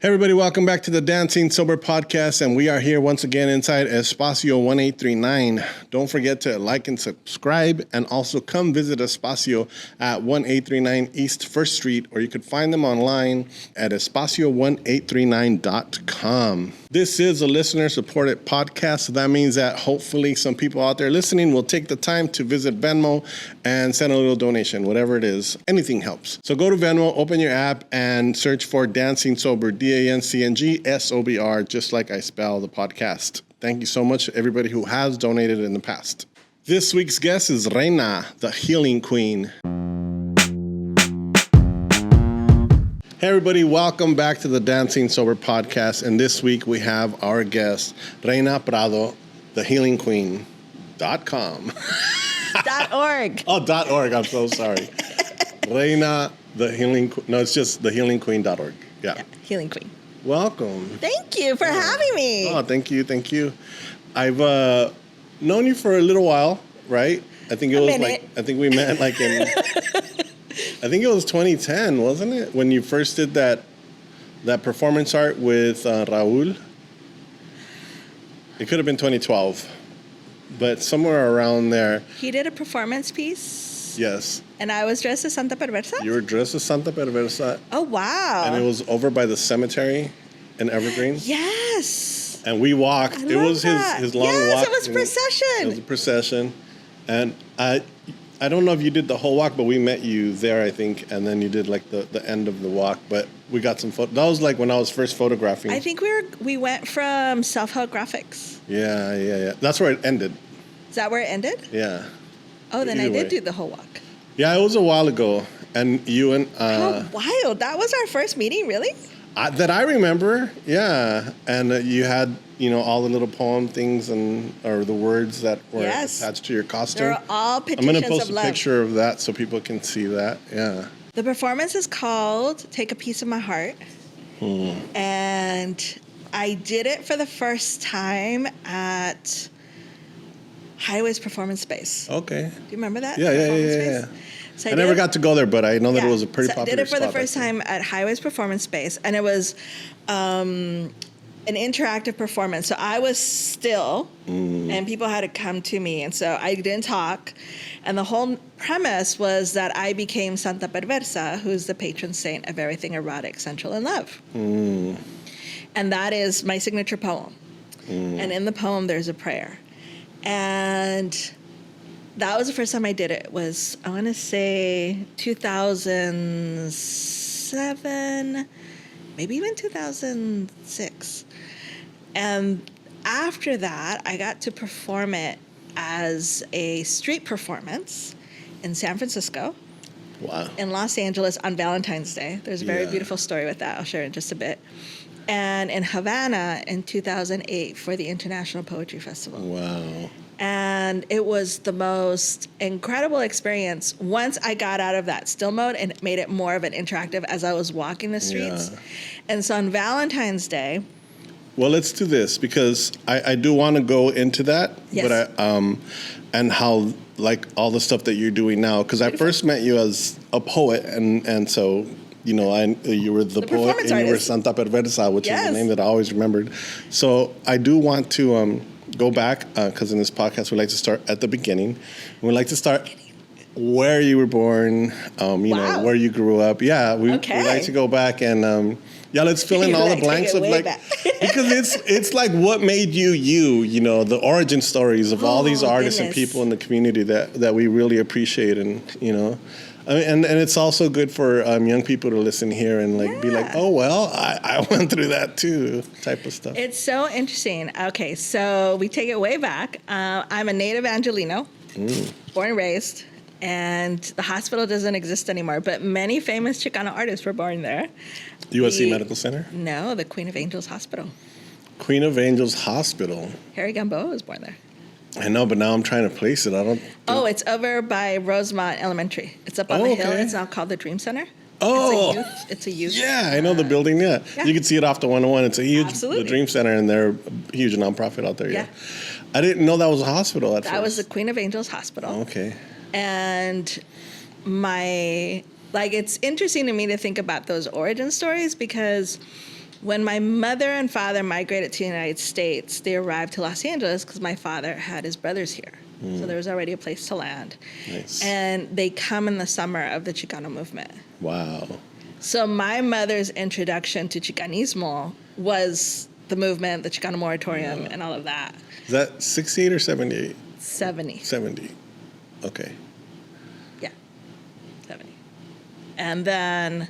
Hey everybody, welcome back to the Dancing Sober podcast, and we are here once again inside Espacio 1839. Don't forget to like and subscribe, and also come visit Espacio at 1839 East 1st Street, or you could find them online at espacio1839.com. This is a listener-supported podcast, so that means that hopefully some people out there listening will take the time to visit Venmo and send a little donation, whatever it is. Anything helps. So go to Venmo, open your app, and search for Dancing Sober, DANCNG SOBR, just like I spell the podcast. Thank you so much to everybody who has donated in the past. This week's guest is Reina, the Healing Queen. Hey everybody, welcome back to the Dancing Sober podcast, and this week we have our guest, Reina Prado, the Healing Queen.com. .org. Oh, .org, I'm so sorry. Reina, the Healing, no, it's just thehealingqueen.org. Yeah, Healing Queen. Welcome. Thank you for having me. Oh, thank you. I've known you for a little while, right? I think we met like in, I think it was 2010, wasn't it? When you first did that performance art with Raul. It could have been 2012, but somewhere around there. He did a performance piece. Yes. And I was dressed as Santa Perversa? You were dressed as Santa Perversa. Oh, wow. And it was over by the cemetery in Evergreen. Yes. And we walked. It was his long walk. Yes, it was a procession. It was a procession. And I don't know if you did the whole walk, but we met you there, I think. And then you did like the end of the walk. But we got some photos. That was like when I was first photographing. I think we went from self-help graphics. Yeah. That's where it ended. Is that where it ended? Yeah. Oh, then I did do the whole walk. Yeah, it was a while ago. And you and... How wild. That was our first meeting, really? That I remember, yeah. And you had, all the little poem things or the words that were attached to your costume. They're all petitions of love. I'm going to post a picture of that so people can see that, yeah. The performance is called Take a Piece of My Heart. And I did it for the first time at Highways Performance Space. Okay. Do you remember that? Yeah. So I never got to go there, but I know that it was a pretty popular spot. I did it for the first time at Highways Performance Space, and it was an interactive performance. So I was still, and people had to come to me, and so I didn't talk. And the whole premise was that I became Santa Perversa, who's the patron saint of everything erotic, sensual, and love. And that is my signature poem. And in the poem, there's a prayer. And that was the first time I did it. It was, I want to say, 2007, maybe even 2006. And after that, I got to perform it as a street performance in San Francisco. Wow. In Los Angeles on Valentine's Day. There's a very beautiful story with that. I'll share in just a bit. And in Havana in 2008 for the International Poetry Festival. Wow. And it was the most incredible experience once I got out of that still mode and made it more of an interactive as I was walking the streets. Yeah. And so on Valentine's Day. Well, let's do this because I do want to go into that. Yes. But and how, like, all the stuff that you're doing now. Because I first met you as a poet, and so... you were the poet, and you were Santa Perversa, which is the name that I always remembered. So I do want to go back, because in this podcast we like to start at the beginning. We like to start where you were born, where you grew up. Yeah, we like to go back and let's fill in all the blanks of because it's like what made you, the origin stories of all these artists and people in the community that we really appreciate and. I mean, and it's also good for young people to listen here and be like, oh, well, I went through that too, type of stuff. It's so interesting. Okay, so we take it way back. I'm a native Angelino, born and raised, and the hospital doesn't exist anymore, but many famous Chicano artists were born there. USC Medical Center? No, the Queen of Angels Hospital. Queen of Angels Hospital. Harry Gamboa was born there. I know, but now I'm trying to place it. It's over by Rosemont Elementary. It's up on the hill. It's now called the Dream Center. Oh. It's a youth. Yeah, I know the building, yeah. You can see it off the 101. It's a huge, the Dream Center, and they're a huge nonprofit out there, yeah. I didn't know that was a hospital at first. That was the Queen of Angels Hospital. Okay. And it's interesting to me to think about those origin stories because When my mother and father migrated to the United States, they arrived to Los Angeles because my father had his brothers here. So there was already a place to land. Nice. And they come in the summer of the Chicano movement. Wow. So my mother's introduction to Chicanismo was the movement, the Chicano moratorium, and all of that. Is that 68 or 78? 70. 70. Okay. Yeah, 70. And then,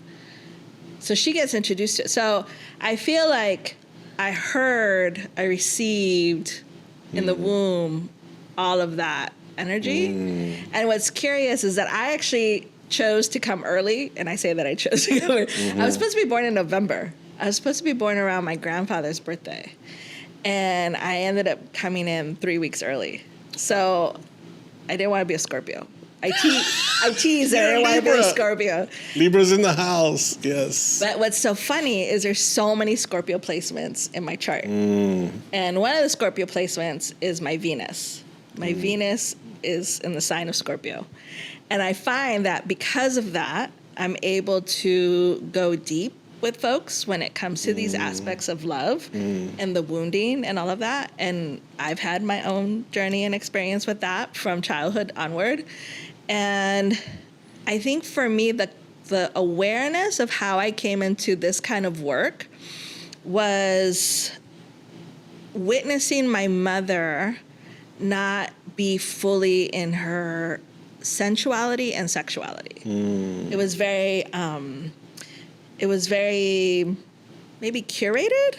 so she gets introduced to it. So I feel like I received in the womb all of that energy. And what's curious is that I actually chose to come early, and I say that I chose to come early. I was supposed to be born in November. I was supposed to be born around my grandfather's birthday. And I ended up coming in 3 weeks early. So I didn't want to be a Scorpio. I tease that I didn't want to be a Scorpio. Libra's in the house, yes. But what's so funny is there's so many Scorpio placements in my chart. And one of the Scorpio placements is my Venus. My Venus is in the sign of Scorpio. And I find that because of that, I'm able to go deep with folks when it comes to these aspects of love and the wounding and all of that. And I've had my own journey and experience with that from childhood onward. And I think for me, the awareness of how I came into this kind of work was witnessing my mother not be fully in her sensuality and sexuality. It was very maybe curated.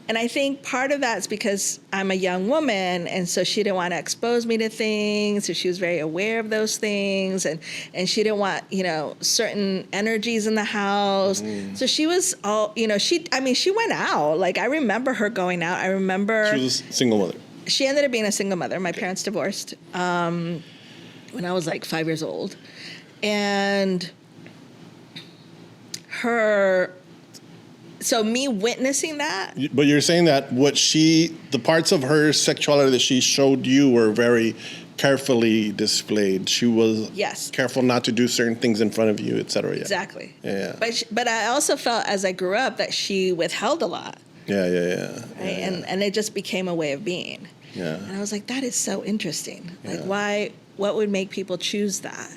And I think part of that's because I'm a young woman, and so she didn't want to expose me to things, so she was very aware of those things, and she didn't want, certain energies in the house. So she was all, she went out. Like, I remember her going out. I remember... She was a single mother. She ended up being a single mother. My parents divorced when I was like 5 years old. And so me witnessing that. But you're saying that the parts of her sexuality that she showed you were very carefully displayed. She was careful not to do certain things in front of you, et cetera. Yeah. Exactly. Yeah. But I also felt as I grew up that she withheld a lot. Yeah. Right? And it just became a way of being. Yeah. And I was like, that is so interesting. Like, what would make people choose that?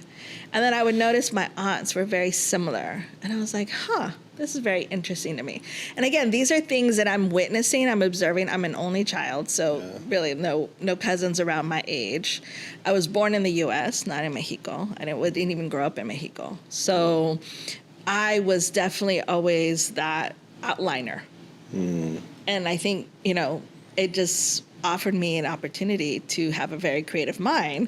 And then I would notice my aunts were very similar. And I was like, this is very interesting to me. And again, these are things that I'm witnessing, I'm observing. I'm an only child, so really no cousins around my age. I was born in the U.S., not in Mexico. I didn't even grow up in Mexico. So I was definitely always that outliner. And I think, it just offered me an opportunity to have a very creative mind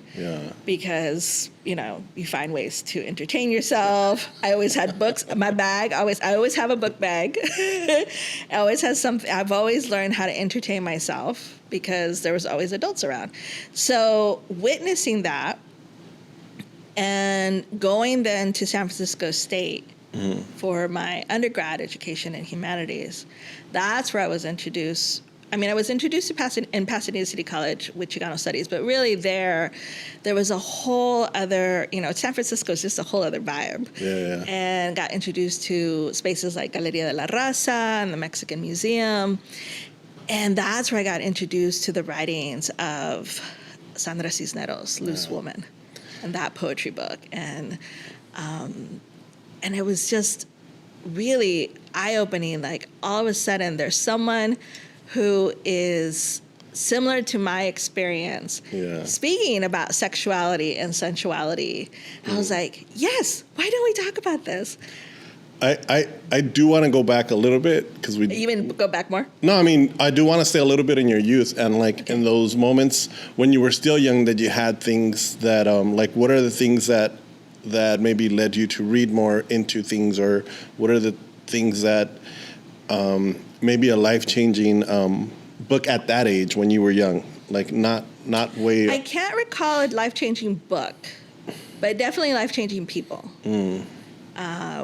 because, you find ways to entertain yourself. I always had books. My bag, I always have a book bag. I always had something. I've always learned how to entertain myself because there was always adults around. So witnessing that and going then to San Francisco State for my undergrad education in humanities, that's where I was introduced. I was introduced to in Pasadena City College with Chicano Studies, but really there was a whole other, San Francisco is just a whole other vibe. Yeah. And got introduced to spaces like Galeria de la Raza and the Mexican Museum. And that's where I got introduced to the writings of Sandra Cisneros, Loose Woman, and that poetry book. And it was just really eye-opening. Like, all of a sudden, there's someone who is similar to my experience, speaking about sexuality and sensuality. I was like, yes, why don't we talk about this? I do want to go back a little bit because we... You mean go back more? No, I do want to stay a little bit in your youth and in those moments when you were still young that you had things that, what are the things that maybe led you to read more into things, or what are the things that... maybe a life-changing book at that age when you were young, not way... I can't recall a life-changing book, but definitely life-changing people.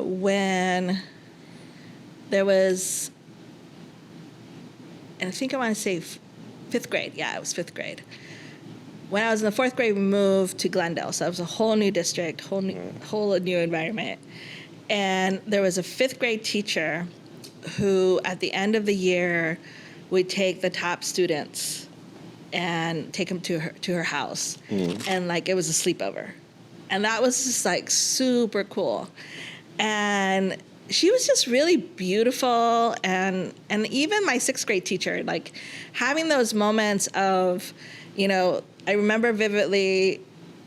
When there was, and I think I want to say fifth grade. Yeah, it was fifth grade. When I was in the fourth grade, we moved to Glendale, so it was a whole new district, whole new environment. And there was a fifth grade teacher who at the end of the year would take the top students and take them to her house. And like, it was a sleepover. And that was just like super cool. And she was just really beautiful. And even my 6th grade teacher, like having those moments of, you know, I remember vividly,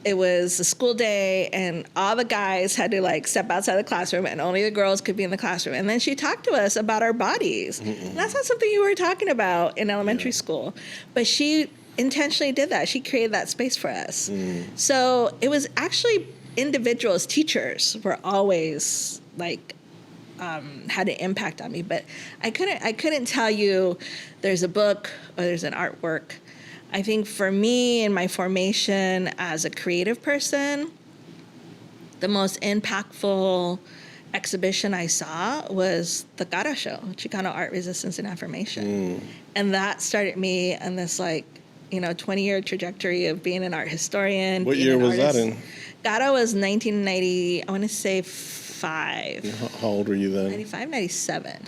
it was a school day and all the guys had to like step outside the classroom and only the girls could be in the classroom. And then she talked to us about our bodies. And that's not something you were talking about in elementary school, but she intentionally did that. She created that space for us. So it was actually individuals, teachers were always like, had an impact on me, but I couldn't tell you there's a book or there's an artwork. I think for me in my formation as a creative person, the most impactful exhibition I saw was the Cara Show, Chicano Art, Resistance, and Affirmation. And that started me on this like, you know, 20-year trajectory of being an art historian. What year was that in? Cara was 1990, I want to say 5. How old were you then? 95, 97.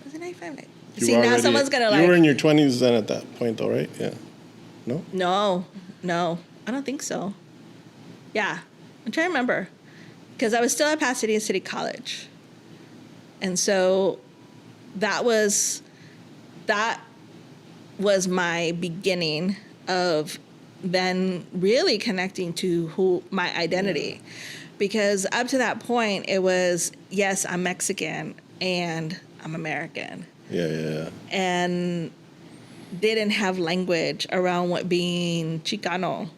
Was it 95? You See, now someone's going to like... You were in your 20s then at that point though, right? Yeah. No? No. I don't think so. Yeah. I'm trying to remember. Because I was still at Pasadena City College. And so that was my beginning of then really connecting to my identity. Because up to that point, it was, yes, I'm Mexican and I'm American. Yeah. And didn't have language around what being Chicano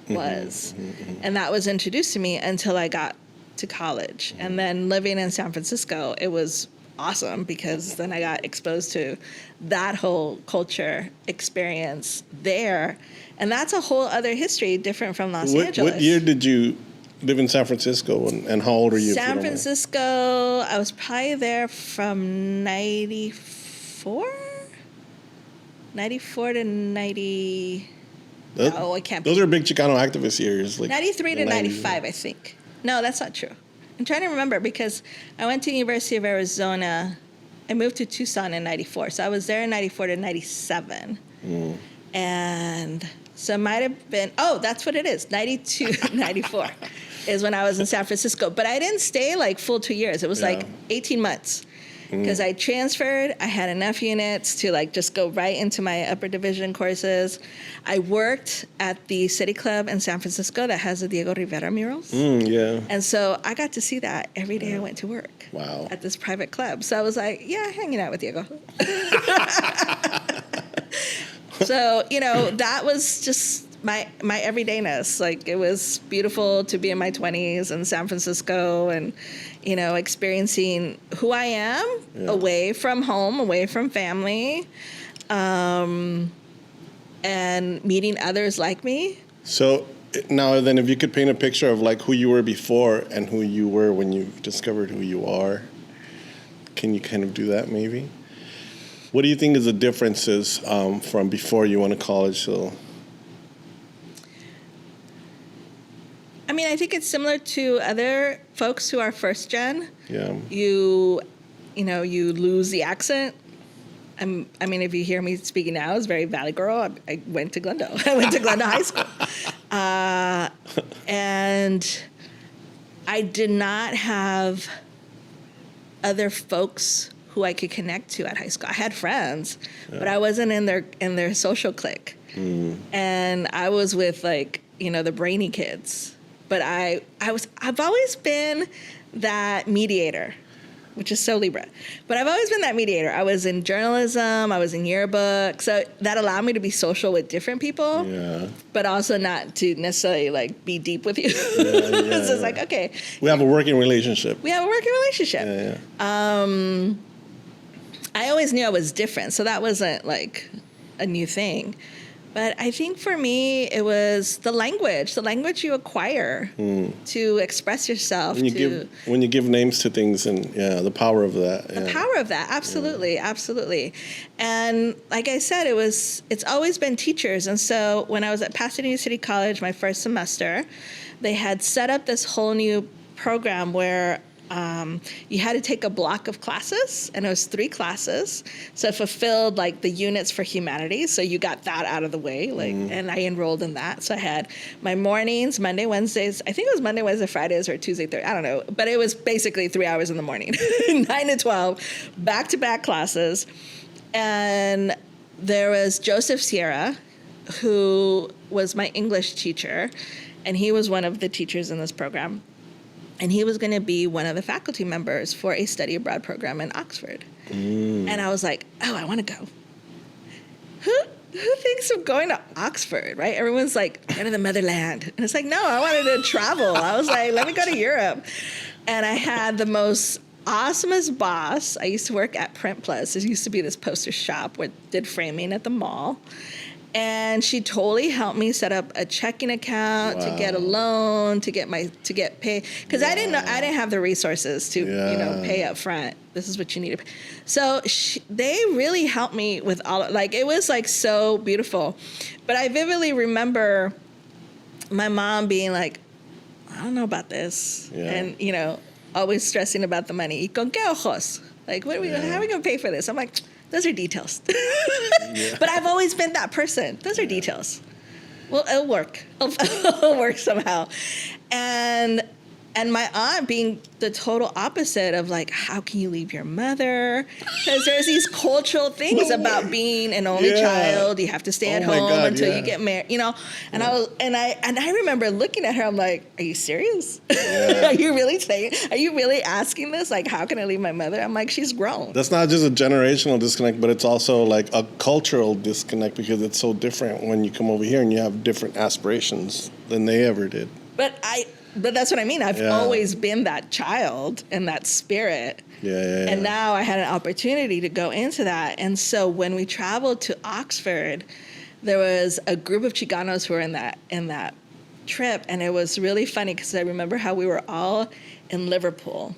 was. And that was introduced to me until I got to college. And then living in San Francisco, it was awesome because then I got exposed to that whole culture experience there. And that's a whole other history different from Los Angeles. What year did you live in San Francisco and how old are you? San Francisco, I was probably there from 94 to 90. I can't be. Those are big Chicano activist years. Like 93 to 95, I think. No, that's not true. I'm trying to remember because I went to the University of Arizona. I moved to Tucson in 94. So I was there in 94 to 97. And so it might have been, that's what it is. 92, 94 is when I was in San Francisco. But I didn't stay like full 2 years. It was like 18 months. Because I transferred, I had enough units to like just go right into my upper division courses. I worked at the City Club in San Francisco that has the Diego Rivera murals. And so I got to see that every day I went to work. Wow. At this private club. So I was like, hanging out with Diego. So, you know, that was just my everydayness. Like, it was beautiful to be in my 20s in San Francisco and, you know, experiencing who I am away from home, away from family, and meeting others like me. So now then, if you could paint a picture of like who you were before and who you were when you discovered who you are, can you kind of do that maybe? What do you think is the differences from before you went to college? So, I mean, I think it's similar to other folks who are first gen. Yeah. You lose the accent. I mean, if you hear me speaking now, it's very Valley girl. I went to Glendale. I went to Glendale High School. And I did not have other folks who I could connect to at high school. I had friends, but I wasn't in their social clique. And I was with like, you know, the brainy kids. But I've always been that mediator, which is so Libra. But I've always been that mediator. I was in journalism, I was in yearbook, so that allowed me to be social with different people, but also not to necessarily like be deep with you. So it's like, okay. We have a working relationship. I always knew I was different, so that wasn't like a new thing. But I think for me, it was the language you acquire to express yourself. When you give names to things and the power of that. The power of that, absolutely. And like I said, it's always been teachers. And so when I was at Pasadena City College, my first semester, they had set up this whole new program where you had to take a block of classes, and it was 3 classes. So it fulfilled like the units for humanities. So you got that out of the way, and I enrolled in that. So I had my mornings, Monday, Wednesdays. I think it was Monday, Wednesday, Fridays, or Tuesday, Thursday. I don't know, but it was basically 3 hours in the morning, 9 to 12, back-to-back classes. And there was Joseph Sierra, who was my English teacher, and he was one of the teachers in this program. And he was going to be one of the faculty members for a study abroad program in Oxford. And I was like, oh, I want to go. Who thinks of going to Oxford, right? Everyone's like, go to the motherland. And it's like, no, I wanted to travel. I was like, let me go to Europe. And I had the most awesomest boss. I used to work at Print Plus. It used to be this poster shop where did framing at the mall. And she totally helped me set up a checking account to get a loan, to get paid, because I didn't have the resources to pay up front. This is what you need to pay. So they really helped me with it was like so beautiful. But I vividly remember my mom being like, I don't know about this, and always stressing about the money. ¿Y con qué ojos? Like, how are we gonna pay for this? I'm like, those are details. But I've always been that person. Those are details. Well, it'll work. It'll work somehow. And my aunt being the total opposite of like, how can you leave your mother? Because there's these cultural things about being an only child. You have to stay at home until you get married, And I remember looking at her. I'm like, are you serious? Are you really asking this? Like, how can I leave my mother? I'm like, she's grown. That's not just a generational disconnect, but it's also like a cultural disconnect, because it's so different when you come over here and you have different aspirations than they ever did. But that's what I mean. I've always been that child and that spirit. And now I had an opportunity to go into that. And so when we traveled to Oxford, there was a group of Chicanos who were in that trip. And it was really funny because I remember how we were all in Liverpool.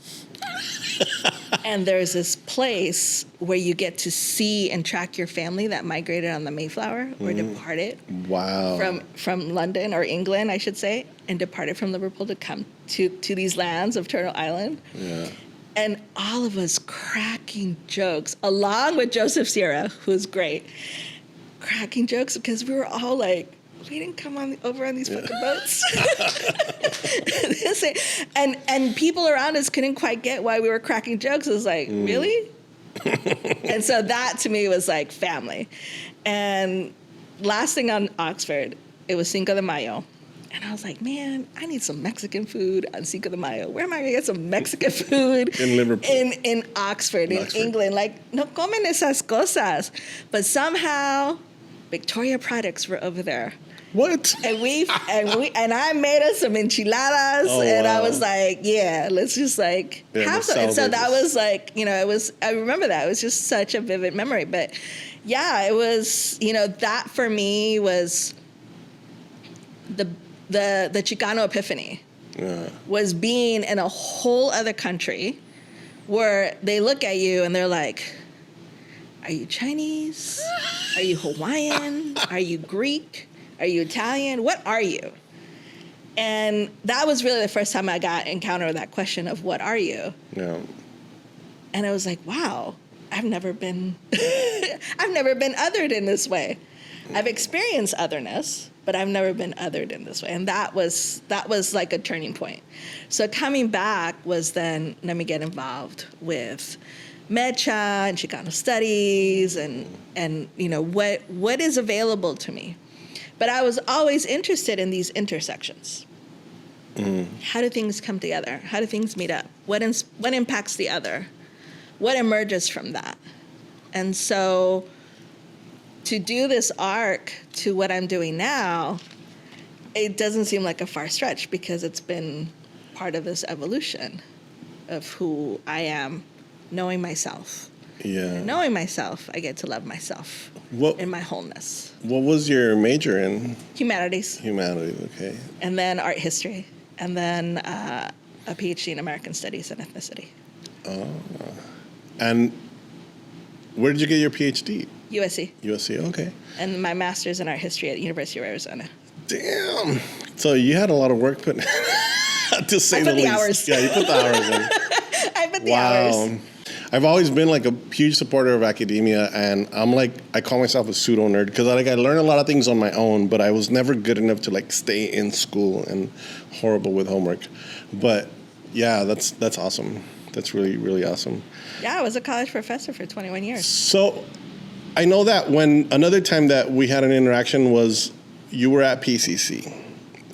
And there's this place where you get to see and track your family that migrated on the Mayflower or departed from London or England, I should say, and departed from Liverpool to come to these lands of Turtle Island. And all of us cracking jokes, along with Joseph Sierra, who's great, cracking jokes because we were all like, we didn't come over on these fucking boats. and people around us couldn't quite get why we were cracking jokes. It was like, really? And so that to me was like family. And last thing on Oxford, it was Cinco de Mayo. And I was like, man, I need some Mexican food on Cinco de Mayo. Where am I going to get some Mexican food? In Liverpool. In Oxford, in England. Like, no comen esas cosas. But somehow, Victoria Products were over there. What? And I made us some enchiladas, I was like, let's just like have some. And so that was like, I remember that. It was just such a vivid memory. But it was, that for me was the Chicano epiphany. Was being in a whole other country where they look at you and they're like, are you Chinese? Are you Hawaiian? Are you Greek? Are you Italian? What are you? And that was really the first time I got encountered that question of what are you? And I was like, wow, I've never been othered in this way. I've experienced otherness, but I've never been othered in this way. And that was like a turning point. So coming back was then, let me get involved with Mecha and Chicano studies and what is available to me. But I was always interested in these intersections. How do things come together? How do things meet up? What impacts the other? What emerges from that? And so to do this arc to what I'm doing now, it doesn't seem like a far stretch because it's been part of this evolution of who I am, knowing myself. And knowing myself, I get to love myself in my wholeness. What was your major in? Humanities. Humanities, okay. And then art history. And then a PhD in American Studies and Ethnicity. Oh. And where did you get your PhD? USC. USC, okay. And my master's in art history at the University of Arizona. Damn. So you had a lot of work put to say the least. Hours. Yeah, you put the hours in. 50 hours. I've always been like a huge supporter of academia, and I call myself a pseudo nerd because I learn a lot of things on my own, but I was never good enough to like stay in school and horrible with homework. But yeah, that's awesome. That's really, really awesome. Yeah, I was a college professor for 21 years. So I know that when another time that we had an interaction was you were at PCC.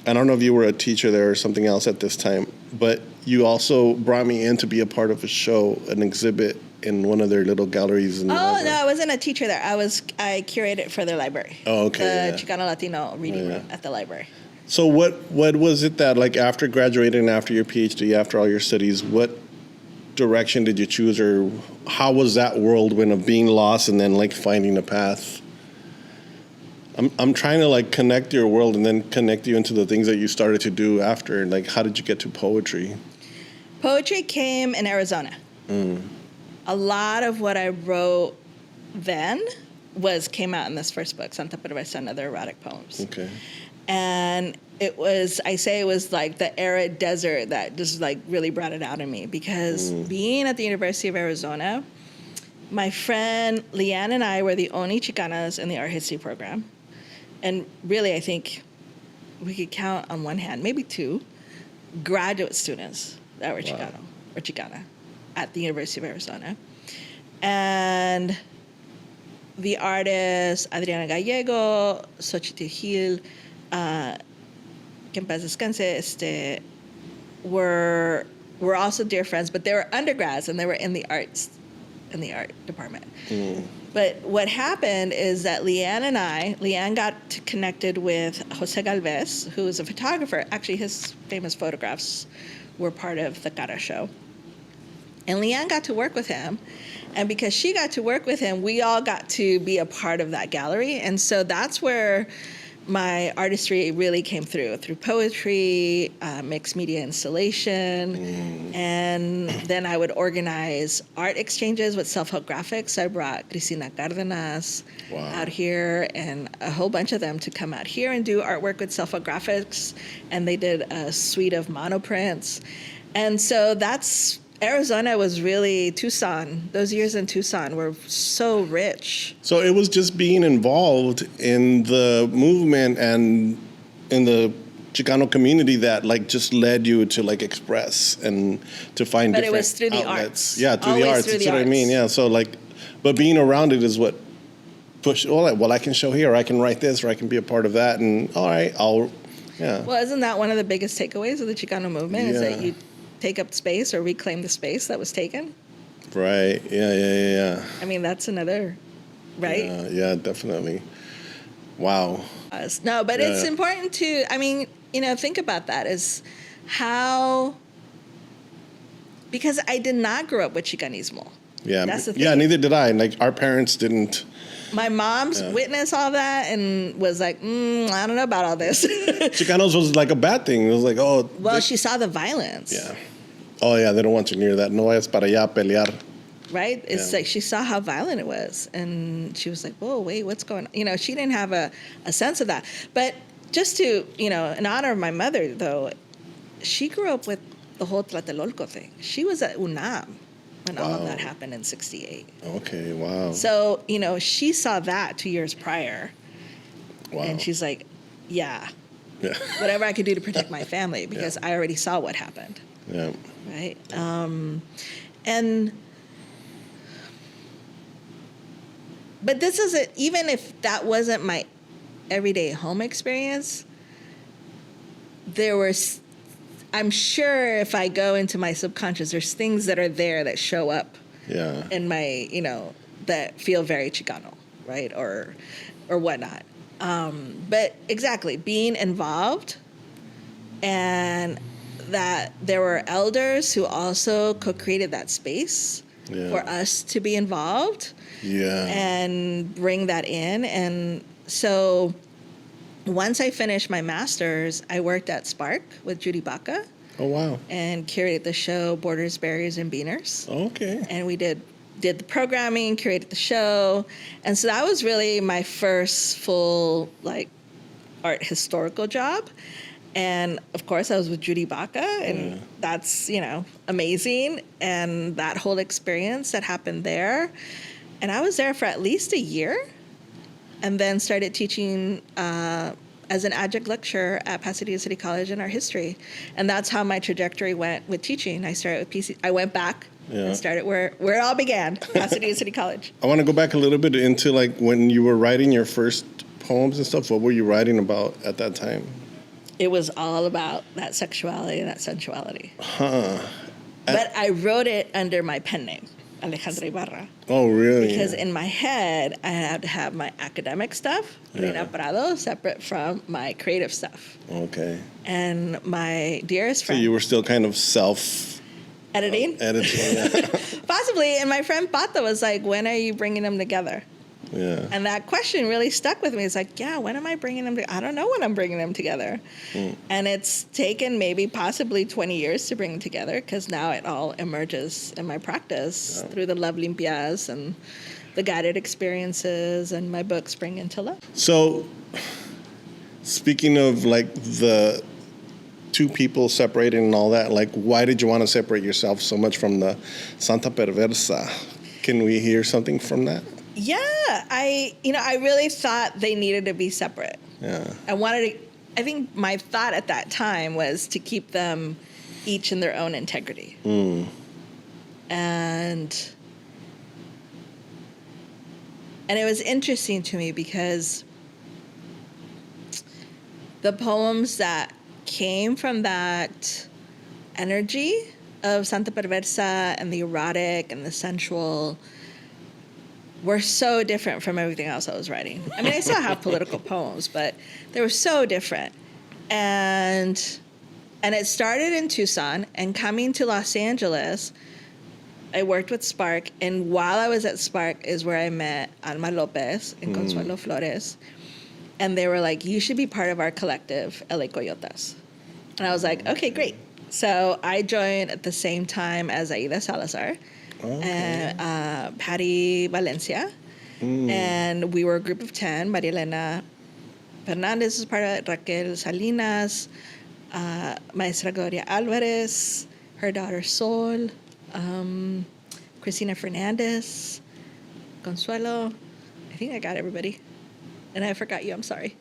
I don't know if you were a teacher there or something else at this time, but you also brought me in to be a part of a show, an exhibit in one of their little galleries. In the library. No, I wasn't a teacher there. I curated for their library. Oh, okay. The Chicano Latino reading room at the library. So what was it that, like, after graduating, after your PhD, after all your studies, what direction did you choose, or how was that whirlwind of being lost and then like finding a path? I'm trying to like connect your world and then connect you into the things that you started to do after. Like, how did you get to poetry? Poetry came in Arizona. A lot of what I wrote then came out in this first book, Santa Perversa and Other Erotic Poems. Okay. And it was like the arid desert that just like really brought it out in me, because being at the University of Arizona, my friend Leanne and I were the only Chicanas in the art history program. And really, I think we could count on one hand, maybe two, graduate students that were Chicano or Chicana at the University of Arizona. And the artists Adriana Gallego, Xochitl Gil, que en paz descanse, were also dear friends, but they were undergrads and they were in the art department. But what happened is that Leanne got connected with Jose Galvez, who is a photographer. Actually, his famous photographs were part of the Cara show. And Leanne got to work with him. And because she got to work with him, we all got to be a part of that gallery. And so that's where my artistry really came through poetry, mixed media installation, and then I would organize art exchanges with self-help graphics. I brought Cristina Cárdenas out here and a whole bunch of them to come out here and do artwork with self-help graphics, and they did a suite of monoprints. And so Arizona was really Tucson. Those years in Tucson were so rich. So it was just being involved in the movement and in the Chicano community that like just led you to like express and to find different outlets. But it was through the arts. Yeah, through the arts. That's what I mean. Yeah. So like, but being around it is what pushed. Well, I can show here, or I can write this, or I can be a part of that, and all right, yeah. Well, isn't that one of the biggest takeaways of the Chicano movement? Is that you take up space or reclaim the space that was taken? Right. Yeah. I mean, that's another, right? Yeah, definitely. Wow. No, but it's important to, think about that is how, because I did not grow up with Chicanismo. Yeah. That's the thing. Yeah, neither did I. Like, our parents didn't. My mom's witnessed all that and was like, I don't know about all this. Chicanos was like a bad thing. It was like, oh. Well, she saw the violence. Yeah. Oh, yeah, they don't want you near that. No es para allá pelear. Right? It's like she saw how violent it was. And she was like, whoa, wait, what's going on? She didn't have a sense of that. But just to, in honor of my mother, though, she grew up with the whole Tlatelolco thing. She was at UNAM when all of that happened in 68. Okay, wow. So, she saw that 2 years prior. Wow. And she's like, yeah. Whatever I could do to protect my family, because I already saw what happened. Yeah. Right? But this isn't, even if that wasn't my everyday home experience, I'm sure if I go into my subconscious, there's things that are there that show up in my, that feel very Chicano, right? Or whatnot. But exactly, being involved, and that there were elders who also co-created that space for us to be involved and bring that in. And so once I finished my master's, I worked at Spark with Judy Baca. Oh, wow. And curated the show Borders, Barriers, and Beaners. Okay. And we did the programming, curated the show. And so that was really my first full, art historical job. And of course, I was with Judy Baca, and that's, amazing. And that whole experience that happened there. And I was there for at least a year, and then started teaching as an adjunct lecturer at Pasadena City College in art history. And that's how my trajectory went with teaching. I started with PC. I went back and started where it all began, Pasadena City College. I want to go back a little bit into like when you were writing your first poems and stuff. What were you writing about at that time? It was all about that sexuality and that sensuality. Huh. But I wrote it under my pen name, Alejandra Ibarra. Oh, really? Because in my head, I had to have my academic stuff, Reina Prado, separate from my creative stuff. Okay. And my dearest friend. So you were still kind of editing? Editing, yeah. Possibly. And my friend Pata was like, when are you bringing them together? Yeah. And that question really stuck with me. It's like, when am I bringing them together? I don't know when I'm bringing them together. And it's taken maybe possibly 20 years to bring them together, because now it all emerges in my practice through the Love Limpias and the guided experiences and my book, Spring into Love. So, speaking of like the two people separating and all that, like why did you want to separate yourself so much from the Santa Perversa? Can we hear something from that? Yeah, I really thought they needed to be separate. Yeah. I think my thought at that time was to keep them each in their own integrity. And it was interesting to me because the poems that came from that energy of Santa Perversa and the erotic and the sensual were so different from everything else I was writing. I mean, I still have political poems, but they were so different. And it started in Tucson, and coming to Los Angeles, I worked with Spark, and while I was at Spark is where I met Alma Lopez and Consuelo Flores. And they were like, you should be part of our collective, LA Coyotas. And I was like, okay, great. So I joined at the same time as Aida Salazar. And Patty Valencia, and we were a group of 10. Maria Elena Fernandez was part of it, Raquel Salinas, Maestra Gloria Alvarez, her daughter Sol, Cristina Fernandez, Consuelo. I think I got everybody. And I forgot you, I'm sorry.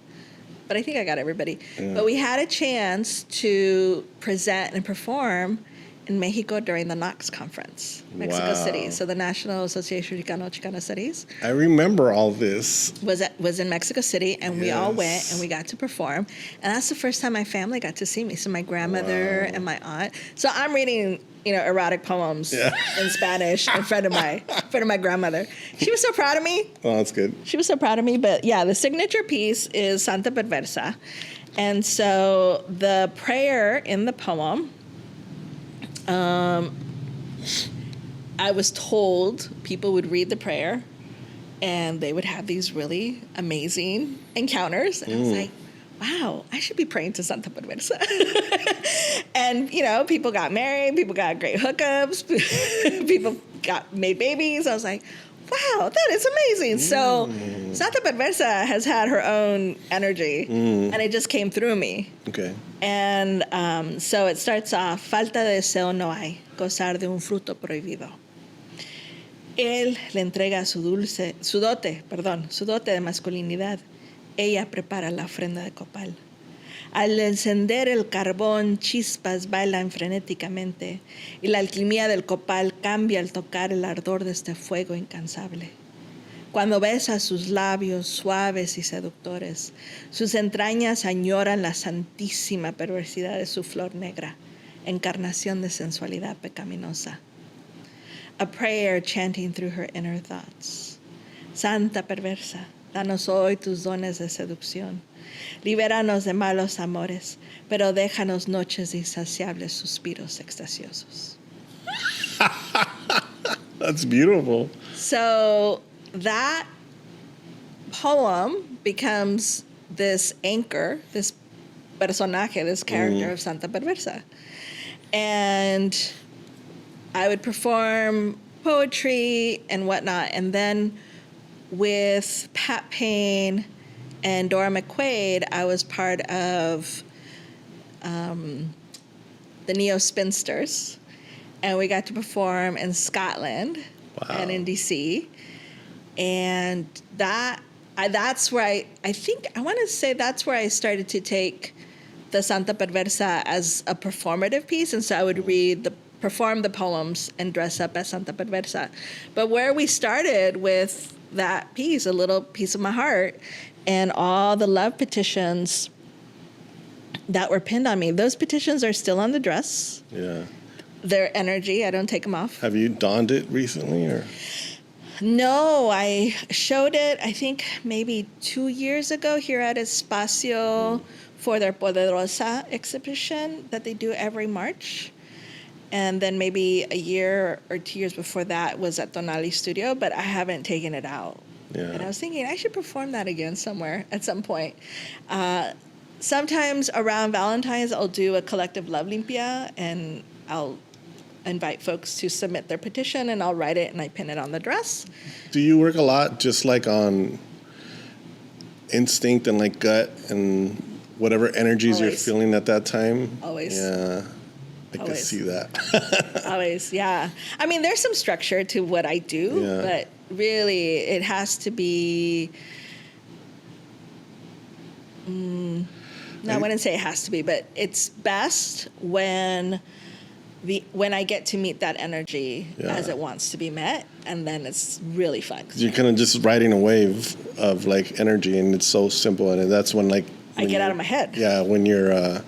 But I think I got everybody. Yeah. But we had a chance to present and perform in Mexico during the NOX conference, Mexico City. So the National Association Chicano Studies. I remember all this. Was in Mexico City, and we all went and we got to perform. And that's the first time my family got to see me. So my grandmother and my aunt. So I'm reading, erotic poems in Spanish in front of my grandmother. She was so proud of me. Oh, that's good. She was so proud of me. But yeah, the signature piece is Santa Perversa. And so the prayer in the poem, I was told people would read the prayer and they would have these really amazing encounters. And I was like, wow, I should be praying to Santa Perversa. And, people got married, people got great hookups, people made babies. I was like, wow, that is amazing. So Santa Perversa has had her own energy, and it just came through me. Okay. And so it starts off, falta de deseo no hay, gozar de un fruto prohibido. Él le entrega su dote de masculinidad. Ella prepara la ofrenda de copal. Al encender el carbón, chispas bailan frenéticamente y la alquimia del copal cambia al tocar el ardor de este fuego incansable. Cuando besa sus labios suaves y seductores, sus entrañas añoran la santísima perversidad de su flor negra, encarnación de sensualidad pecaminosa. A prayer chanting through her inner thoughts. Santa Perversa, danos hoy tus dones de seducción. Libéranos de malos amores, pero déjanos noches de insaciables suspiros extasiosos. That's beautiful. So that poem becomes this anchor, this personaje, this character of Santa Perversa. And I would perform poetry and whatnot. And then with Pat Payne and Dora McQuaid, I was part of the Neo Spinsters, and we got to perform in Scotland and in DC, and that's where I think I want to say that's where I started to take the Santa Perversa as a performative piece, and so I would perform the poems and dress up as Santa Perversa. But where we started with that piece, A Little Piece of My Heart, and all the love petitions that were pinned on me, those petitions are still on the dress. Yeah. Their energy, I don't take them off. Have you donned it recently, or? No, I showed it, I think, maybe 2 years ago here at Espacio for their Poderosa exhibition that they do every March. And then maybe a year or 2 years before that was at Tonali Studio, but I haven't taken it out. Yeah. And I was thinking I should perform that again somewhere at some point. Sometimes around Valentine's, I'll do a collective love limpia, and I'll invite folks to submit their petition, and I'll write it and I pin it on the dress. Do you work a lot just like on instinct and like gut and whatever energies you're feeling at that time? Always. Yeah. I can see that. Always, yeah. I mean, there's some structure to what I do, but really it has to be... I wouldn't say it has to be, but it's best when I get to meet that energy as it wants to be met, and then it's really fun. You're kind of just riding a wave of like energy, and it's so simple, and that's when like I get out of my head. Yeah, when you're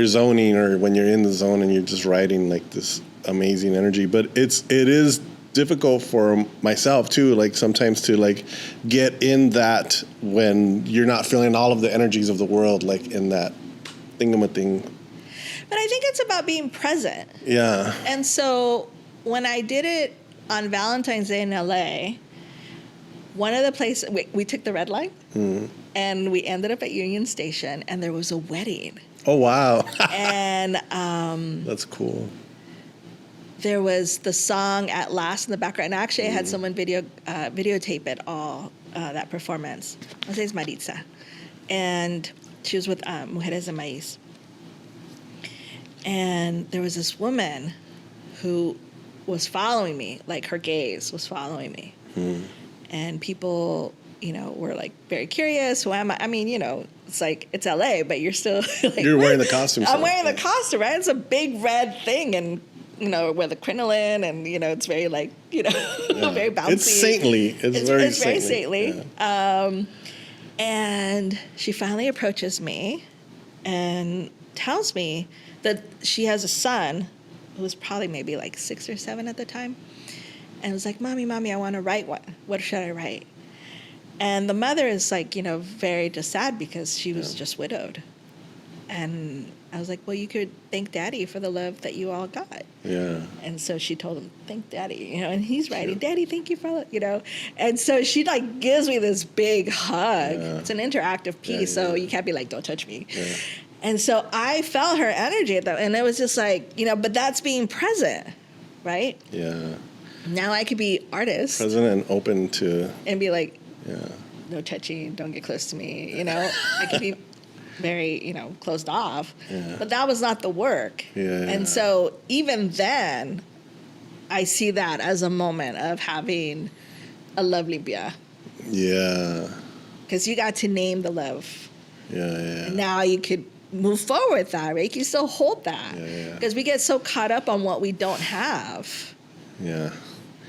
zoning or when you're in the zone and you're just riding like this amazing energy. But it is difficult for myself too, like sometimes to like get in that when you're not feeling all of the energies of the world, like in that thingamathing. But I think it's about being present. Yeah. And so when I did it on Valentine's Day in LA, one of the places, we took the red line and we ended up at Union Station, and there was a wedding. Oh, wow. And that's cool. There was the song At Last in the background. And actually, I had someone videotape it all, that performance. Jose es Maritza. And she was with Mujeres de Maíz. And there was this woman who was following me, like her gaze was following me. And people, were like very curious. Who am I? I mean, it's like, it's LA, but you're still like... You're wearing the costume. I'm wearing the costume, right? It's a big red thing, and, with the crinoline, and, it's very like, very bouncy. It's saintly. It's very saintly. Yeah. And she finally approaches me and tells me that she has a son who was probably maybe like 6 or 7 at the time. And was like, Mommy, I want to write one. What should I write? And the mother is like, very just sad because she was just widowed. And I was like, well, you could thank Daddy for the love that you all got. Yeah. And so she told him, thank Daddy, and he's writing, Daddy, thank you for, And so she like gives me this big hug. Yeah. It's an interactive piece, so you can't be like, don't touch me. Yeah. And so I felt her energy at that, and it was just like, but that's being present, right? Yeah. Now I could be artist. Present and open to. And be like, no touching, don't get close to me, I could be very, closed off. Yeah. But that was not the work. Yeah. And so even then, I see that as a moment of having a love limpia. Yeah. Because you got to name the love. Yeah. And now you could move forward with that, right? You can still hold that. Because we get so caught up on what we don't have. Yeah.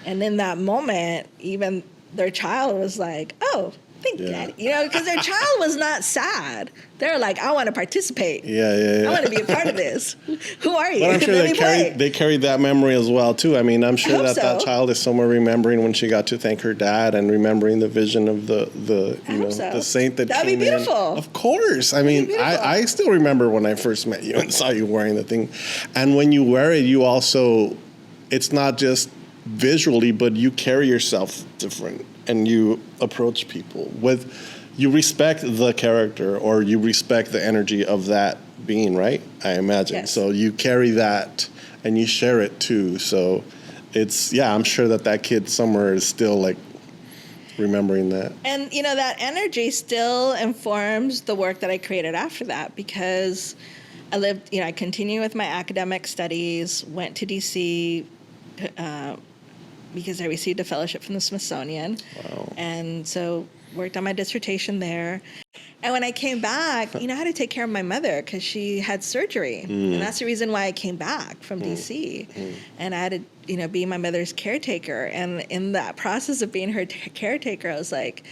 And in that moment, even their child was like, oh, thank Daddy. Because their child was not sad. They're like, I want to participate. Yeah. I want to be a part of this. Who are you? But I'm sure they carried that memory as well, too. I mean, I'm sure that child is somewhere remembering when she got to thank her dad and remembering the vision of the saint that That'd came be beautiful. Of course. I mean, I still remember when I first met you and saw you wearing the thing. And when you wear it, you also, it's not just visually, but you carry yourself different. And you approach people you respect the character, or you respect the energy of that being, right? I imagine. Yes. So you carry that and you share it too. So it's, I'm sure that kid somewhere is still like remembering that. And, that energy still informs the work that I created after that, because I continued with my academic studies, went to DC because I received a fellowship from the Smithsonian. Wow. And so worked on my dissertation there. And when I came back, I had to take care of my mother because she had surgery. And that's the reason why I came back from DC. And I had to, be my mother's caretaker. And in that process of being her caretaker, I was like,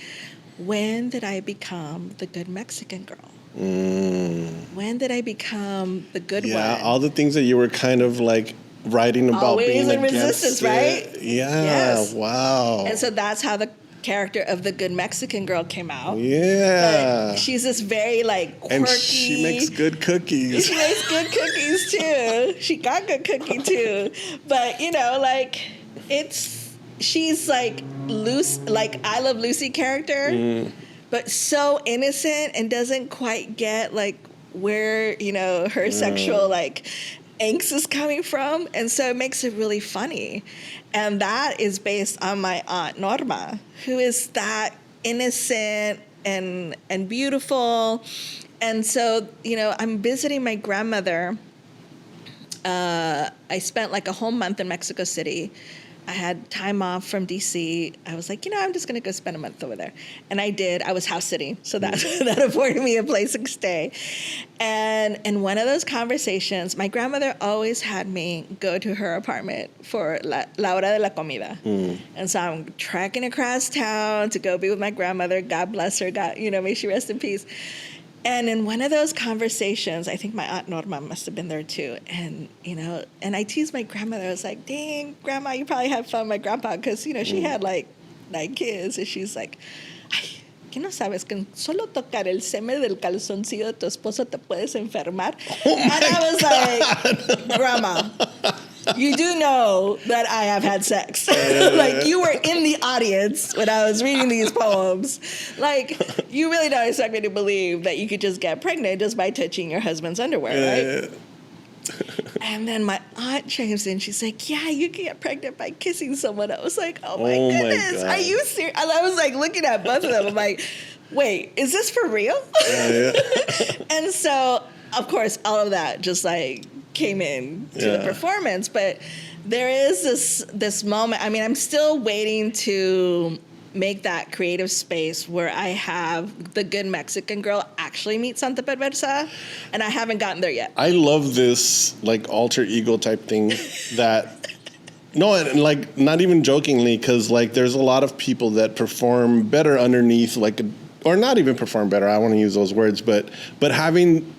when did I become the good Mexican girl? When did I become the good one? Yeah, all the things that you were kind of like writing about Always being in against resistance, it. right? Yeah, Yes. wow. And so that's how the character of the good Mexican girl came out. Yeah. But she's this very like quirky. And she makes good cookies. She makes good cookies too. She got good cookie too. But she's like loose, like I Love Lucy character, but so innocent and doesn't quite get like where her sexual like angst is coming from, and so it makes it really funny. And that is based on my aunt Norma, who is that innocent and beautiful. And so, I'm visiting my grandmother. I spent like a whole month in Mexico City. I had time off from DC. I was like, I'm just going to go spend a month over there. And I did. I was house sitting, so that afforded me a place to stay. And in one of those conversations, my grandmother always had me go to her apartment for la hora de la comida. And so I'm trekking across town to go be with my grandmother. God bless her. God, may she rest in peace. And in one of those conversations, I think my Aunt Norma must have been there too. And, and I teased my grandmother. I was like, dang, Grandma, you probably had fun with my grandpa. Because, she had like 9 kids. And she's like, ay, ¿qué no sabes? Que solo tocar el semen del calzoncillo de tu esposo te puedes enfermar. Oh and I was like, Grandma, you do know that I have had sex. Like, you were in the audience when I was reading these poems. Like, you really don't expect me to believe that you could just get pregnant just by touching your husband's underwear, right? And then my aunt chimes in. She's like, yeah, you can get pregnant by kissing someone. I was like, oh my goodness, are you serious? And I was like looking at both of them. I'm like, wait, is this for real? And so, of course, all of that just like came in to the performance. But there is this moment. I mean, I'm still waiting to make that creative space where I have the good Mexican girl actually meet Santa Perversa, and I haven't gotten there yet. I love this like alter ego type thing that no, and like not even jokingly, because like there's a lot of people that perform better underneath or not even perform better, I want to use those words, but having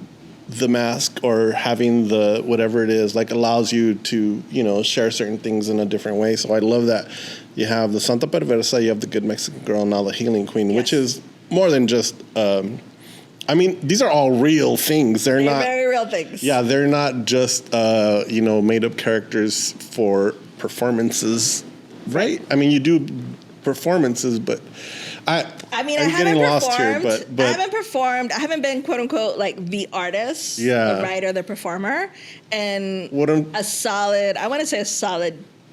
the mask or having the whatever it is like allows you to share certain things in a different way. So I love that you have the Santa Perversa, you have the good Mexican girl, and now the healing queen, which is more than just I mean, these are all real things. They're not very real things. Yeah, they're not just made up characters for performances, right? I mean, you do performances, but I'm getting lost here, but I haven't performed. I haven't been quote unquote like the artist, the writer, the performer, and a solid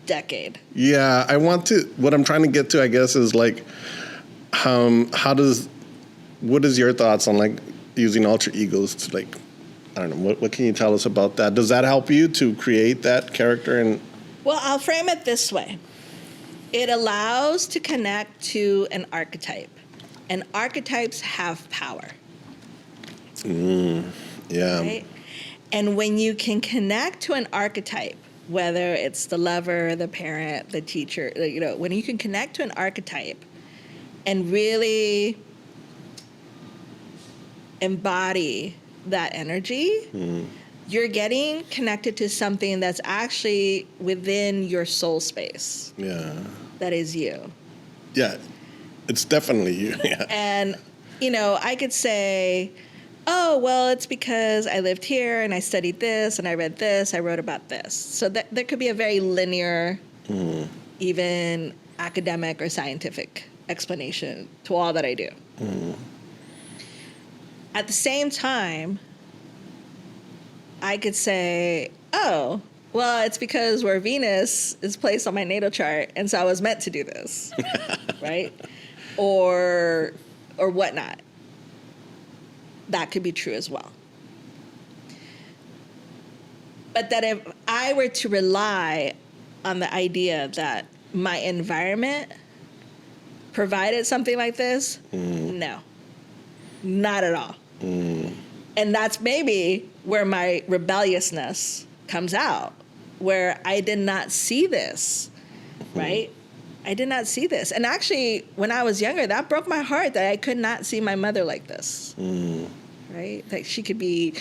decade. Yeah, what I'm trying to get to, I guess, is like, what is your thoughts on like using alter egos to like, I don't know, what can you tell us about that? Does that help you to create that character? And well, I'll frame it this way. It allows to connect to an archetype, and archetypes have power. Yeah. Right? And when you can connect to an archetype, whether it's the lover, the parent, the teacher, when you can connect to an archetype and really embody that energy, you're getting connected to something that's actually within your soul space. Yeah. That is you. Yeah, it's definitely you. Yeah. And, I could say, oh, well, it's because I lived here and I studied this and I read this, I wrote about this. So there could be a very linear, even academic or scientific explanation to all that I do. At the same time, I could say, oh, well, it's because where Venus is placed on my natal chart, and so I was meant to do this, right? Or whatnot. That could be true as well. But that if I were to rely on the idea that my environment provided something like this, no, not at all. And that's maybe where my rebelliousness comes out, where I did not see this, right? I did not see this. And actually, when I was younger, that broke my heart that I could not see my mother like this, right? That she could be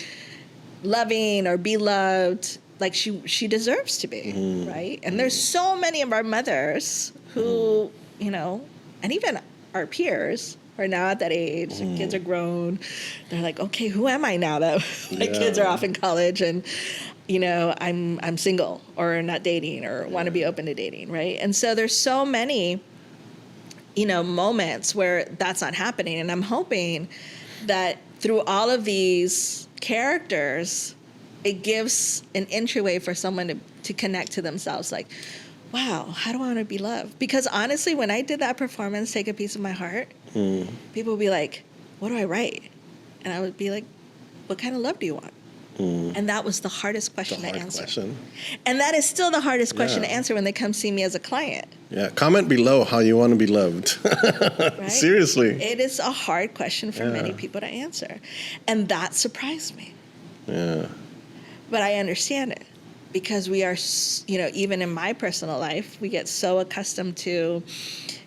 loving or be loved like she deserves to be, right? And there's so many of our mothers who, you know, and even our peers are now at that age. The kids are grown. They're like, okay, who am I now that my kids are off in college and, you know, I'm single or not dating or want to be open to dating, right? And so there's so many, you know, moments where that's not happening. And I'm hoping that through all of these characters, it gives an entryway for someone to connect to themselves. Like, wow, how do I want to be loved? Because honestly, when I did that performance, Take a Piece of My Heart, people would be like, what do I write? And I would be like, what kind of love do you want? And that was the hardest question to answer. And that is still the hardest question to answer when they come see me as a client. Yeah, comment below how you want to be loved. Right? Seriously. It is a hard question for many people to answer. And that surprised me. Yeah. But I understand it because we are, you know, even in my personal life, we get so accustomed to,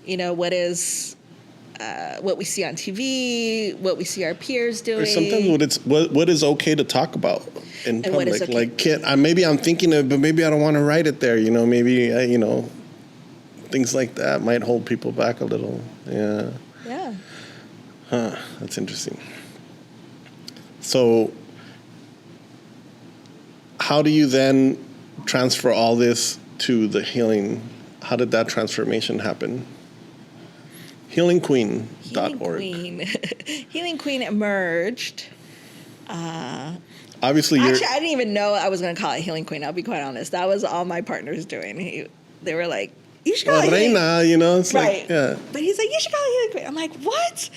you know, what we see on TV, what we see our peers doing. Or sometimes what is okay to talk about in public. Okay. Like, maybe I'm thinking of, but maybe I don't want to write it there. You know, maybe you know, things like that might hold people back a little. Yeah. Yeah. Huh. That's interesting. So, how do you then transfer all this to the healing? How did that transformation happen? HealingQueen.org. Healing Queen emerged. Obviously, I didn't even know I was going to call it Healing Queen. I'll be quite honest. That was all my partners doing. They were like, you should call it Reina, you know, it's right. like, yeah. But he's like, you should call it Healing Queen. I'm like, what?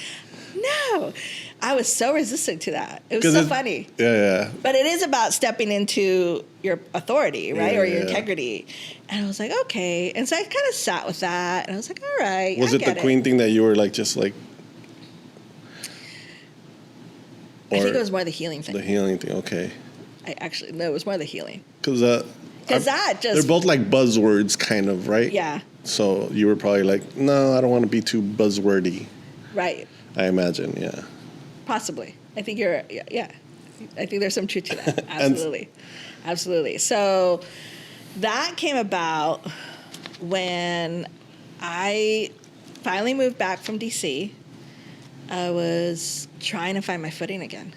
No. I was so resistant to that. It was so funny. Yeah. But it is about stepping into your authority, right? Or your integrity. And I was like, okay. And so I kind of sat with that. And I was like, all right. Was it the queen thing that you were like, just like... I think it was more the healing thing. The healing thing, okay. No, it was more the healing. Because they're both like buzzwords, kind of, right? Yeah. So you were probably like, no, I don't want to be too buzzwordy. Right. I imagine, yeah. Possibly. I think I think there's some truth to that. Absolutely. Absolutely. So that came about when I finally moved back from DC. I was trying to find my footing again.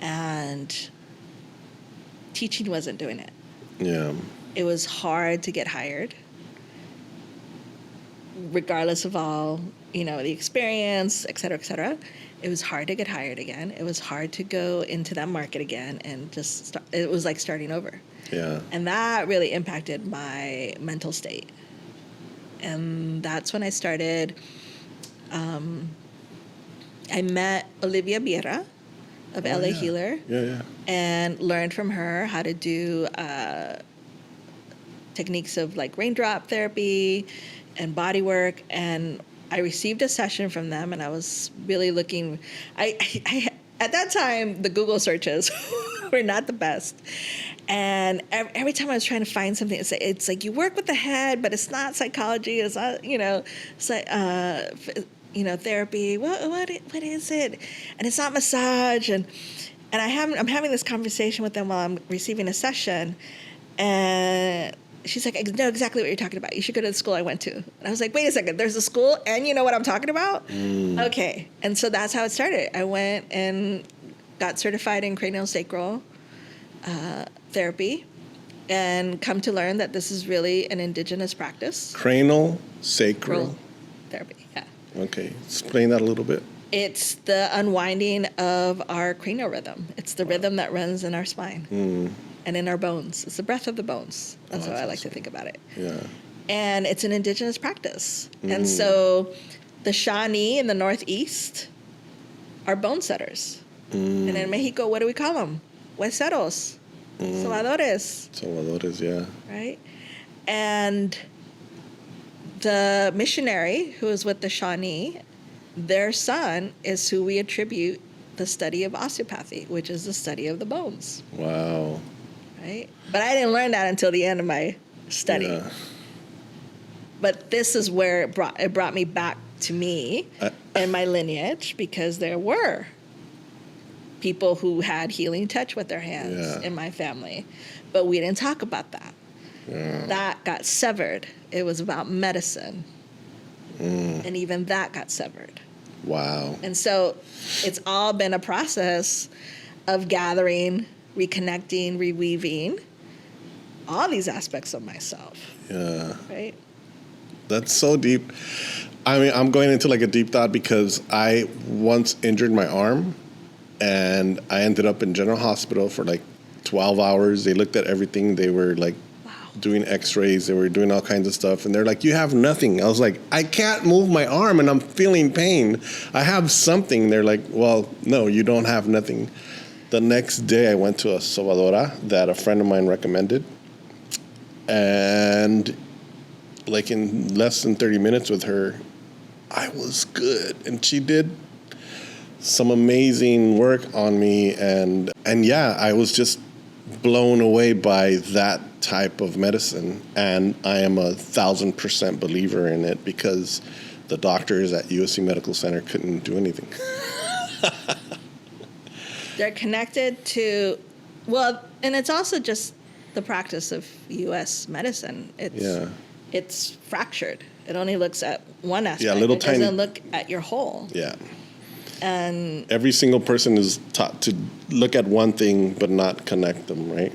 And teaching wasn't doing it. Yeah. It was hard to get hired, regardless of all, you know, the experience, et cetera, et cetera. It was hard to get hired again. It was hard to go into that market again and just it was like starting over. Yeah. And that really impacted my mental state. And that's when I started, I met Olivia Biera of LA Healer. Yeah. And learned from her how to do techniques of like raindrop therapy and body work. And I received a session from them, and I was really looking. I at that time, the Google searches were not the best. And every time I was trying to find something, it's like you work with the head, but it's not psychology. It's not, you know, it's like, you know, therapy. What is it? And it's not massage. And I'm having this conversation with them while I'm receiving a session, and she's like, I know exactly what you're talking about. You should go to the school I went to. And I was like, wait a second, there's a school and you know what I'm talking about? Okay. And so that's how it started. I went and got certified in craniosacral therapy and come to learn that this is really an indigenous practice. Craniosacral therapy, yeah. Okay. Explain that a little bit. It's the unwinding of our cranial rhythm. It's the rhythm that runs in our spine. And in our bones. It's the breath of the bones. That's how I like to think about it. Yeah. And it's an indigenous practice. And so the Shawnee in the Northeast are bone setters. And in Mexico, what do we call them? Hueseros. Sobadores. Sobadores, yeah. Right? And the missionary who is with the Shawnee, their son is who we attribute the study of osteopathy, which is the study of the bones. Wow. Right? But I didn't learn that until the end of my study. Yeah. But this is where it brought me back to me and my lineage, because there were people who had healing touch with their hands in my family. But we didn't talk about that. Yeah. That got severed. It was about medicine. And even that got severed. Wow. And so it's all been a process of gathering, reconnecting, reweaving all these aspects of myself. Yeah. Right? That's so deep. I mean, I'm going into like a deep thought because I once injured my arm and I ended up in general hospital for like 12 hours. They looked at everything. They were like doing x-rays. They were doing all kinds of stuff. And they're like, you have nothing. I was like, I can't move my arm and I'm feeling pain. I have something. They're like, well, no, you don't have nothing. The next day I went to a sobadora that a friend of mine recommended. And like in less than 30 minutes with her, I was good. And she did some amazing work on me. And yeah, I was just blown away by that type of medicine. And I am 1,000% believer in it because the doctors at USC Medical Center couldn't do anything. They're connected to, well, and it's also just the practice of U.S. medicine. It's fractured. It only looks at one aspect. Yeah, little tiny. It doesn't look at your whole. Yeah. And every single person is taught to look at one thing but not connect them, right?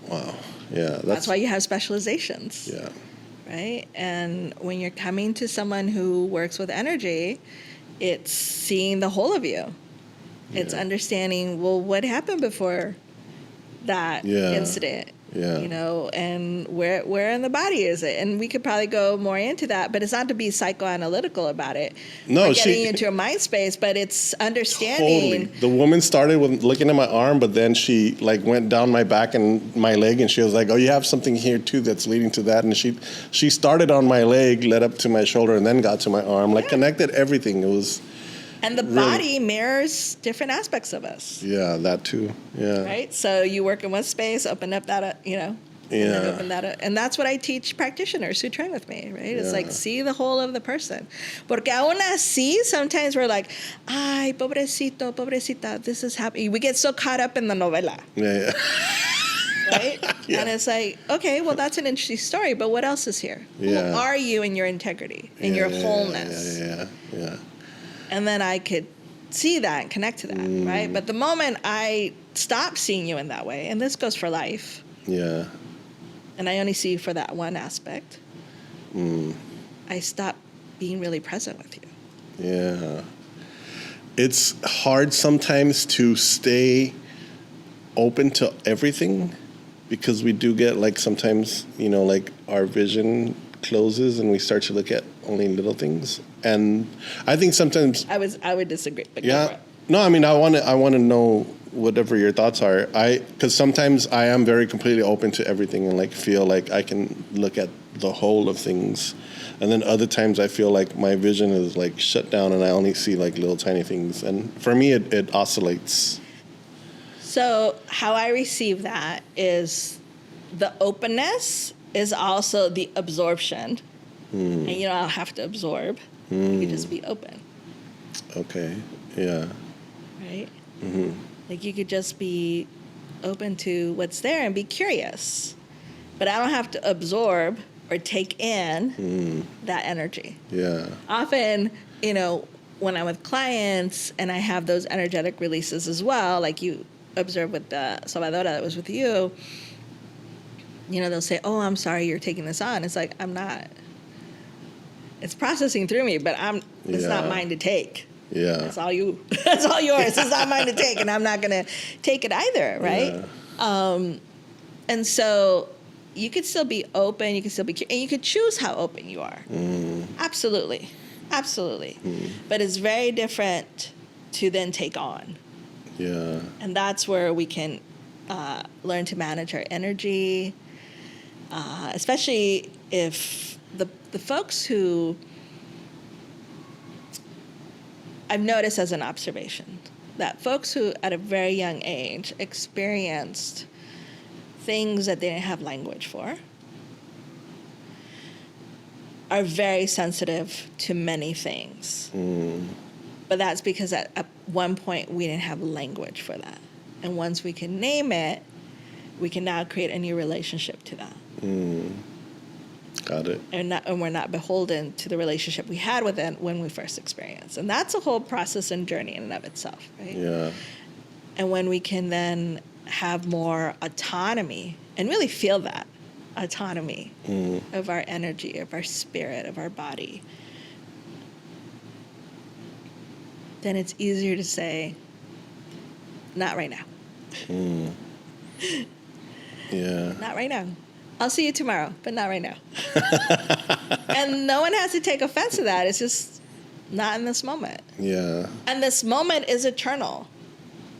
Wow. Yeah. That's why you have specializations. Yeah. Right? And when you're coming to someone who works with energy, it's seeing the whole of you. It's understanding, well, what happened before that incident? Yeah. You know, and where in the body is it? And we could probably go more into that, but it's not to be psychoanalytical about it. No, we're getting into a mind space, but it's understanding. Totally. The woman started with looking at my arm, but then she like went down my back and my leg, and she was like, "Oh, you have something here too that's leading to that." And she started on my leg, led up to my shoulder, and then got to my arm. Like connected everything. It was. And the body mirrors different aspects of us. Yeah, that too. Yeah. Right? So you work in one space, open up that, and then open that up. And that's what I teach practitioners who train with me, right? It's like, see the whole of the person. Porque aún así, sometimes we're like, ay, pobrecito, pobrecita, this is happening. We get so caught up in the novela. Yeah. Right? And it's like, okay, well, that's an interesting story, but what else is here? Who are you in your integrity, in your wholeness? Yeah. And then I could see that and connect to that, right? But the moment I stop seeing you in that way, and this goes for life. Yeah. And I only see you for that one aspect. I stop being really present with you. Yeah. It's hard sometimes to stay open to everything because we do get like sometimes, like our vision closes and we start to look at only little things. And I think sometimes I would disagree. But no, I mean I want to know whatever your thoughts are. Because sometimes I am very completely open to everything and like feel like I can look at the whole of things, and then other times I feel like my vision is like shut down and I only see like little tiny things. And for me, it oscillates. So how I receive that is the openness is also the absorption. And you don't have to absorb. You just be open. Okay. Yeah. Right? Mm-hmm. Like you could just be open to what's there and be curious. But I don't have to absorb or take in that energy. Yeah. Often, when I'm with clients and I have those energetic releases as well, like you observed with the Salvadora that was with you, they'll say, oh, I'm sorry you're taking this on. It's like, I'm not. It's processing through me, but it's not mine to take. Yeah. That's all you. That's all yours. It's not mine to take, and I'm not going to take it either, right? Yeah. And so you could still be open. You can still be, and you could choose how open you are. Absolutely. But it's very different to then take on. Yeah. And that's where we can learn to manage our energy, especially if the folks who I've noticed as an observation, that folks who at a very young age experienced things that they didn't have language for are very sensitive to many things. But that's because at one point we didn't have language for that. And once we can name it, we can now create a new relationship to that. Got it. And we're not beholden to the relationship we had with it when we first experienced. And that's a whole process and journey in and of itself, right? Yeah. And when we can then have more autonomy and really feel that autonomy of our energy, of our spirit, of our body, then it's easier to say, not right now. Yeah. Not right now. I'll see you tomorrow, but not right now. And no one has to take offense to that. It's just not in this moment. Yeah. And this moment is eternal.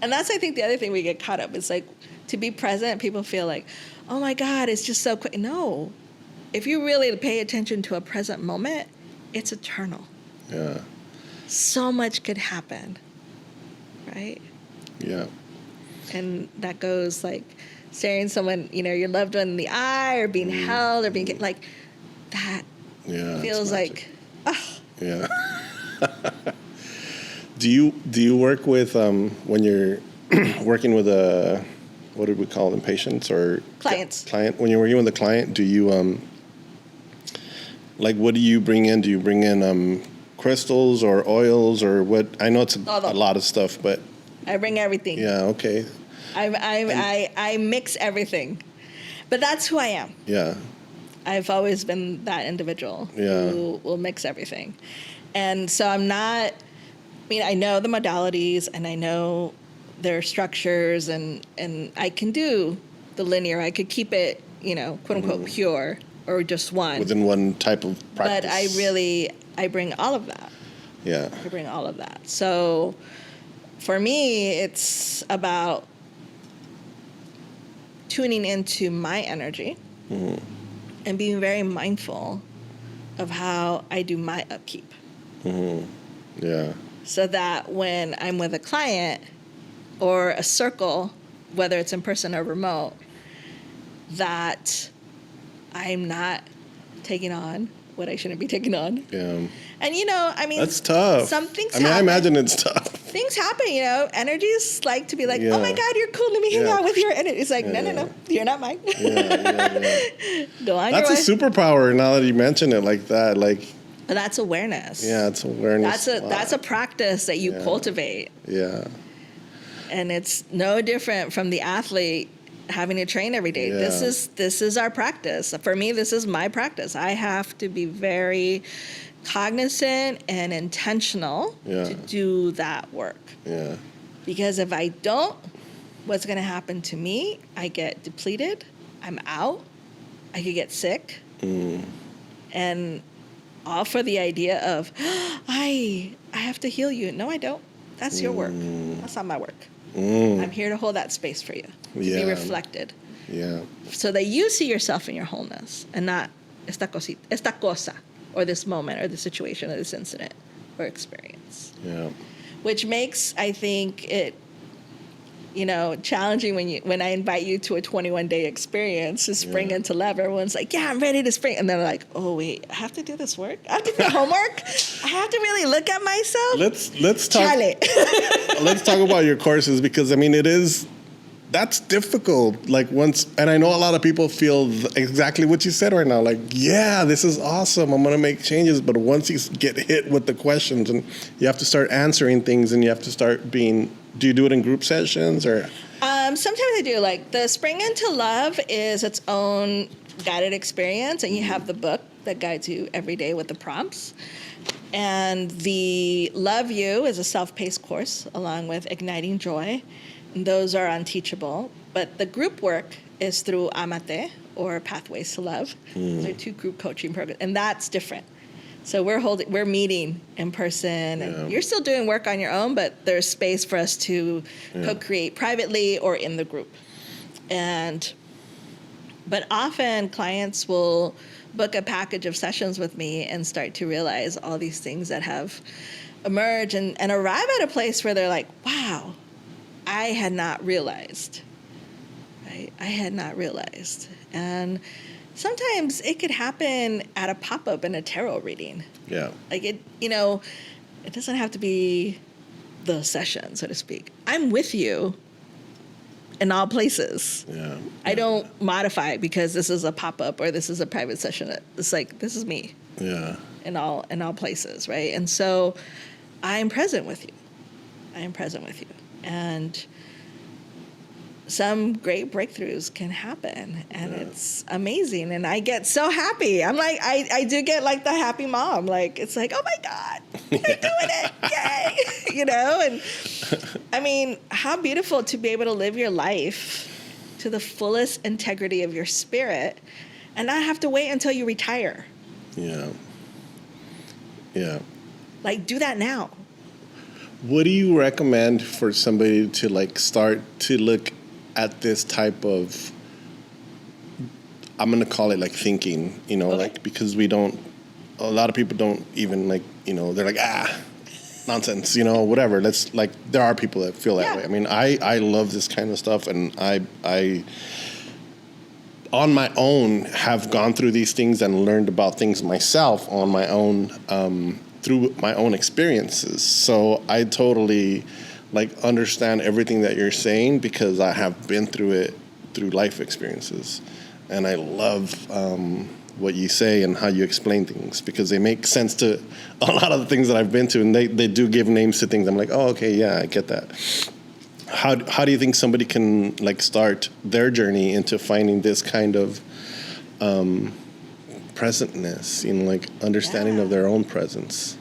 And that's, I think, the other thing we get caught up. It's like, to be present, people feel like, oh my God, it's just so quick. No. If you really pay attention to a present moment, it's eternal. Yeah. So much could happen, right? Yeah. And that goes like staring someone, your loved one in the eye, or being held, or being like that. Yeah. Feels like, oh. Yeah. Do you work with when you're working with what did we call them, patients or Clients? Client. When you're working with a client, do you like, what do you bring in? Do you bring in crystals or oils or what? I know it's a lot of stuff, but I bring everything. Yeah. Okay. I mix everything, but that's who I am. Yeah. I've always been that individual who will mix everything. And so I'm not, I know the modalities and I know their structures and I can do the linear. I could keep it, quote unquote pure or just one. Within one type of practice. But I bring all of that. Yeah. I bring all of that. So for me, it's about tuning into my energy and being very mindful of how I do my upkeep. Yeah. So that when I'm with a client or a circle, whether it's in person or remote, that I'm not taking on what I shouldn't be taking on. Yeah. And that's tough. Some things I imagine it's tough. Things happen, energies like to be like, oh my God, you're cool, let me hang out with your energy. It's like, no, you're not mine. Go on your way. That's a superpower now that you mention it like that. Like, that's awareness. Yeah, it's awareness. That's a practice that you cultivate. Yeah. And it's no different from the athlete having to train every day. Yeah. This is our practice. For me, this is my practice. I have to be very cognizant and intentional to do that work. Yeah. Because if I don't, what's going to happen to me? I get depleted. I'm out. I could get sick. And all for the idea of, I have to heal you. No, I don't. That's your work. That's not my work. I'm here to hold that space for you, to be reflected. Yeah. So that you see yourself in your wholeness and not esta cosa, or this moment, or this situation, or this incident, or experience. Yeah. Which makes, I think, it, challenging when I invite you to a 21-day experience to spring into love. Everyone's like, yeah, I'm ready to spring. And they're like, oh, wait, I have to do this work? I have to do homework? I have to really look at myself? Let's talk. Let's talk about your courses, because, that's difficult. Like, and I know a lot of people feel exactly what you said right now. Like, yeah, this is awesome. I'm going to make changes. But once you get hit with the questions and you have to start answering things and you have to start being, do you do it in group sessions or? Sometimes I do. Like, the Spring into Love is its own guided experience, and you have the book that guides you every day with the prompts. And the Love You is a self-paced course along with Igniting Joy. And those are unteachable. But the group work is through Amate, or Pathways to Love. They're 2 group coaching programs, and that's different. So we're meeting in person, and you're still doing work on your own, but there's space for us to co-create privately or in the group. But often clients will book a package of sessions with me and start to realize all these things that have emerged and arrive at a place where they're like, wow, I had not realized, right? I had not realized. And sometimes it could happen at a pop-up in a tarot reading. Yeah. Like it doesn't have to be the session, so to speak. I'm with you in all places. Yeah. I don't modify it because this is a pop-up or this is a private session. It's like, this is me. Yeah. In all places, right? And so I'm present with you. And some great breakthroughs can happen, and it's amazing. And I get so happy. I'm like, I do get like the happy mom. Like, it's like, oh my God, they're doing it. Yay. And I mean, how beautiful to be able to live your life to the fullest integrity of your spirit and not have to wait until you retire. Yeah. Yeah. Like, do that now. What do you recommend for somebody to like start to look at this type of, I'm going to call it like thinking, okay. Like, because a lot of people don't even like, they're like, nonsense, whatever. Let's like, there are people that feel that way. I mean, I love this kind of stuff, and I on my own have gone through these things and learned about things myself on my own, through my own experiences. So I totally like understand everything that you're saying because I have been through it through life experiences. And I love what you say and how you explain things because they make sense to a lot of the things that I've been to, and they do give names to things. I'm like, oh, okay, yeah, I get that. How do you think somebody can like start their journey into finding this kind of presentness, like understanding of their own presence?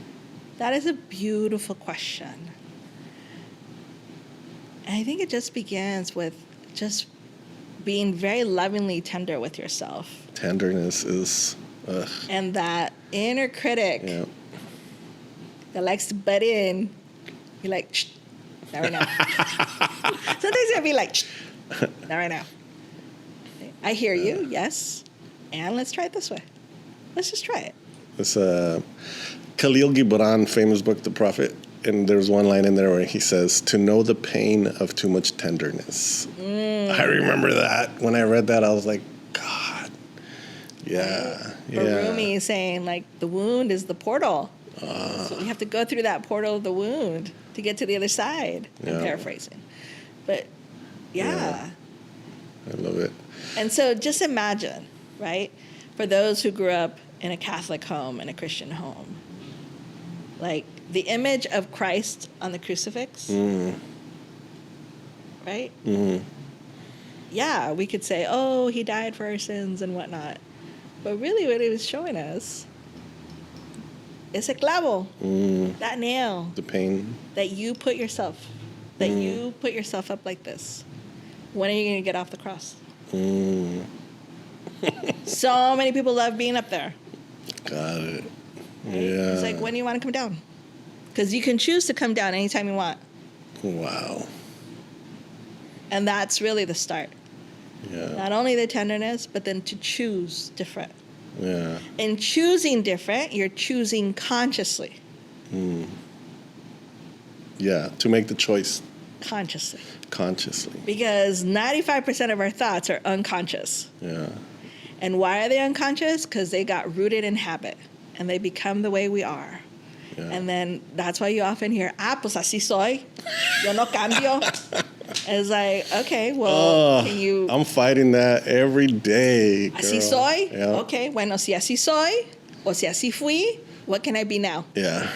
That is a beautiful question. And I think it just begins with just being very lovingly tender with yourself. Tenderness is... And that inner critic that likes to butt in. You're like, shh, not right now. Sometimes you'll be like, shh, not right now. I hear you, yes. And let's try it this way. Let's just try it. It's Khalil Gibran, famous book, The Prophet. And there's one line in there where he says, to know the pain of too much tenderness. I remember that. When I read that, I was like, God. Yeah. Rumi is saying, like, the wound is the portal. So we have to go through that portal of the wound to get to the other side. I'm paraphrasing. But, yeah. I love it. And so just imagine, right, for those who grew up in a Catholic home and a Christian home, like, the image of Christ on the crucifix, right? Mm-hmm. Yeah, we could say, oh, he died for our sins and whatnot. But really what he was showing us is a clavo, that nail. The pain. That you put yourself up like this. When are you going to get off the cross? So many people love being up there. Got it. Right? Yeah. It's like, when do you want to come down? Because you can choose to come down anytime you want. Wow. And that's really the start. Yeah. Not only the tenderness, but then to choose different. Yeah. In choosing different, you're choosing consciously. Yeah, to make the choice. Consciously. Because 95% of our thoughts are unconscious. Yeah. And why are they unconscious? Because they got rooted in habit. And they become the way we are. Yeah. And then that's why you often hear, pues así soy. Yo no cambio. It's like, okay, well, can you... I'm fighting that every day, girl. Así soy? Yeah. Okay, bueno, si así soy, o si así fui, what can I be now? Yeah.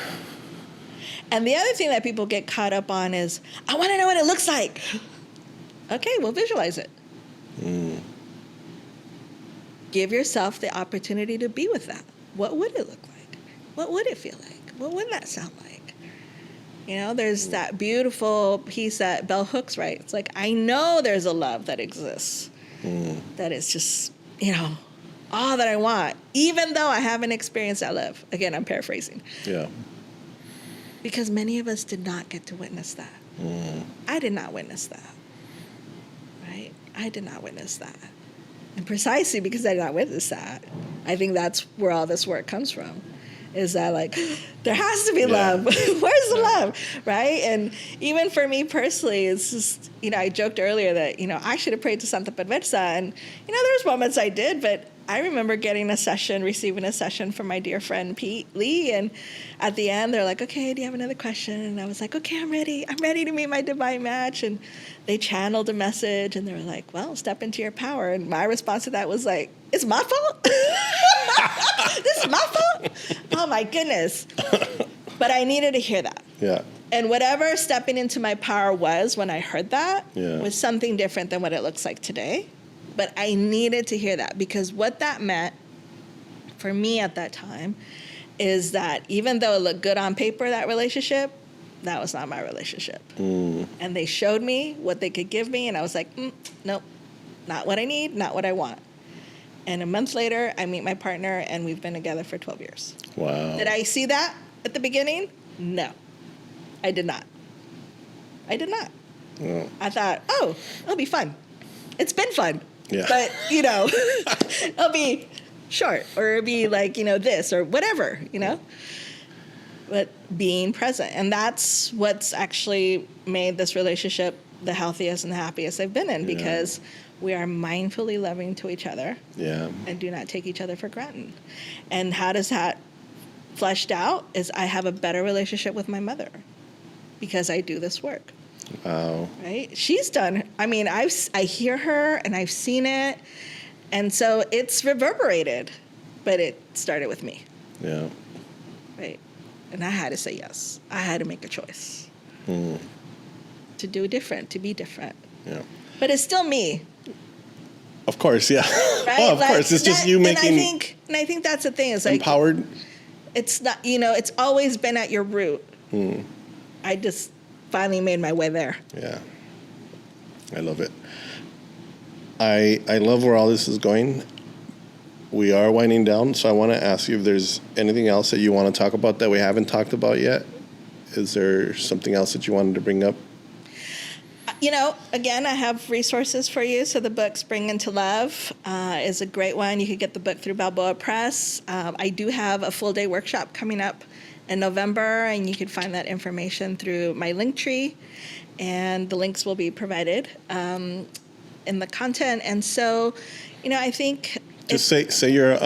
And the other thing that people get caught up on is, I want to know what it looks like. Okay, well, visualize it. Give yourself the opportunity to be with that. What would it look like? What would it feel like? What would that sound like? There's that beautiful piece that Bell Hooks writes. It's like, I know there's a love that exists that is just, all that I want, even though I haven't experienced that love. Again, I'm paraphrasing. Yeah. Because many of us did not get to witness that. I did not witness that. Right? I did not witness that. And precisely because I did not witness that, I think that's where all this work comes from. Is that like, there has to be love. Where's the love, right? And even for me personally, it's just, I joked earlier that, I should have prayed to Santa Perversa. And, there's moments I did, but I remember receiving a session from my dear friend Pete Lee. And at the end, they're like, okay, do you have another question? And I was like, okay, I'm ready. I'm ready to meet my divine match. And they channeled a message and they were like, well, step into your power. And my response to that was like, it's my fault? This is my fault? Oh my goodness. But I needed to hear that. Yeah. And whatever stepping into my power was when I heard that was something different than what it looks like today. But I needed to hear that because what that meant for me at that time is that even though it looked good on paper, that relationship, that was not my relationship. And they showed me what they could give me, and I was like, nope, not what I need, not what I want. And a month later, I meet my partner, and we've been together for 12 years. Wow. Did I see that at the beginning? No, I did not. I did not. Oh. I thought, it'll be fun. It's been fun. Yeah. But, it'll be short or it'll be like, this or whatever, But being present. And that's what's actually made this relationship the healthiest and the happiest I've been in because we are mindfully loving to each other and do not take each other for granted. And how does that fleshed out is I have a better relationship with my mother because I do this work. Wow. Right? She's done. I mean, I hear her and I've seen it. And so it's reverberated, but it started with me. Yeah. Right? And I had to say yes. I had to make a choice to do different, to be different. Yeah. But it's still me. Of course, yeah. Right? Oh, of course. It's just you making And I think that's the thing. It's like empowered. It's not, it's always been at your root. I just finally made my way there. Yeah. I love it. I love where all this is going. We are winding down, so I want to ask you if there's anything else that you want to talk about that we haven't talked about yet. Is there something else that you wanted to bring up? Again, I have resources for you. So the book Spring into Love is a great one. You could get the book through Balboa Press. I do have a full-day workshop coming up in November, and you can find that information through my Linktree, and the links will be provided in the content. And so, I think... Just say your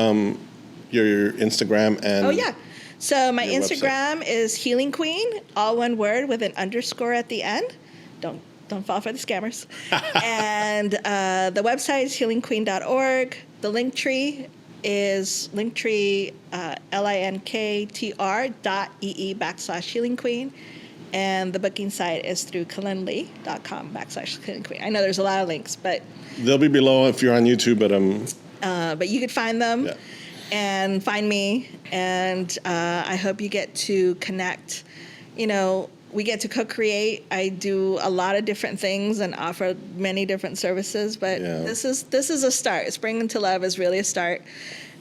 Instagram and... Oh, yeah. So my Instagram website is Healing Queen, all one word with an underscore at the end. Don't fall for the scammers. And the website is healingqueen.org. The Linktree is Linktree, linktr.ee/healingqueen. And the booking site is through kalenlee.com/healingqueen. I know there's a lot of links, but... They'll be below if you're on YouTube, but you could find them and find me. And I hope you get to connect. We get to co-create. I do a lot of different things and offer many different services, but this is a start. Spring into Love is really a start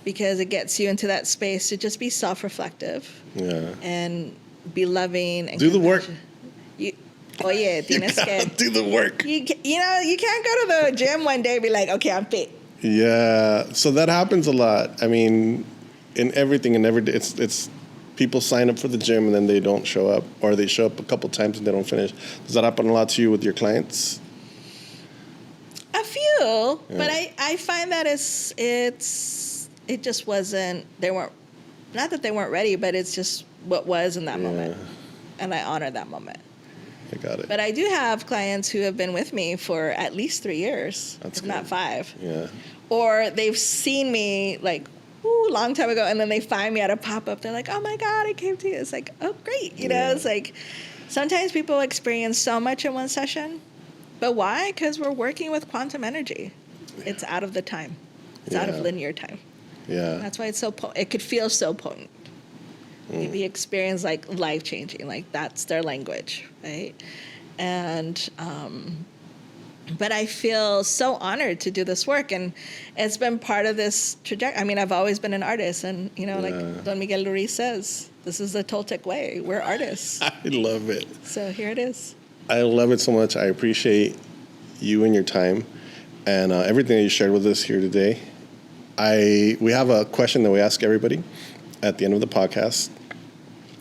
because it gets you into that space to just be self-reflective and be loving. And do the work. Tienes que do the work. You can't go to the gym one day and be like, okay, I'm fit. Yeah, so that happens a lot. I mean, in everything and every day, it's people sign up for the gym and then they don't show up, or they show up a couple times and they don't finish. Does that happen a lot to you with your clients? A few, but I find that it just wasn't. They weren't, not that they weren't ready, but it's just what was in that moment, and I honor that moment. I got it. But I do have clients who have been with me for at least 3 years, if not 5. Yeah. Or they've seen me like long time ago, and then they find me at a pop-up. They're like, oh my God, I came to you. It's like, oh, great. It's like sometimes people experience so much in one session. But why? Because we're working with quantum energy. It's out of the time. It's out of linear time. Yeah. That's why it's so potent. It could feel so potent. It could be experienced like life-changing. Like that's their language, right? And but I feel so honored to do this work, and it's been part of this trajectory. I mean, I've always been an artist, and like Don Miguel Ruiz says, this is the Toltec way. We're artists. I love it. So here it is. I love it so much. I appreciate you and your time. and everything that you shared with us here today. We have a question that we ask everybody at the end of the podcast.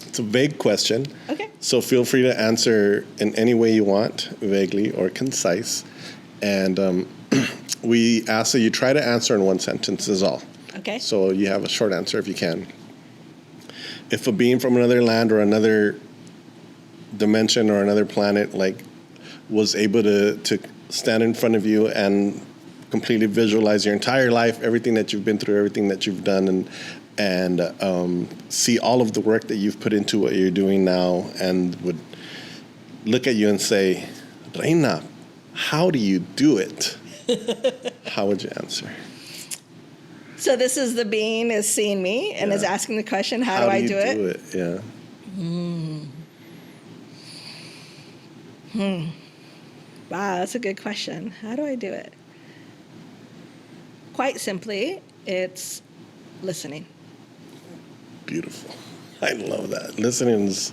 It's a vague question. Okay. So feel free to answer in any way you want, vaguely or concise. And we ask that you try to answer in one sentence is all. Okay. So you have a short answer if you can. If a being from another land or another dimension or another planet was able to stand in front of you and completely visualize your entire life, everything that you've been through, everything that you've done, and see all of the work that you've put into what you're doing now, and would look at you and say, Reina, how do you do it? How would you answer? So this is the being is seeing me and is asking the question, how do I do it? Yeah. Wow, that's a good question. How do I do it? Quite simply, it's listening. Beautiful. I love that. Listening is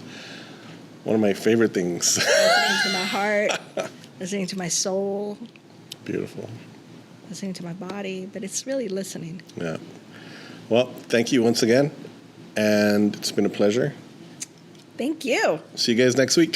one of my favorite things. Listening to my heart, listening to my soul. Beautiful. Listening to my body, but it's really listening. Yeah. Well, thank you once again, and it's been a pleasure. Thank you. See you guys next week.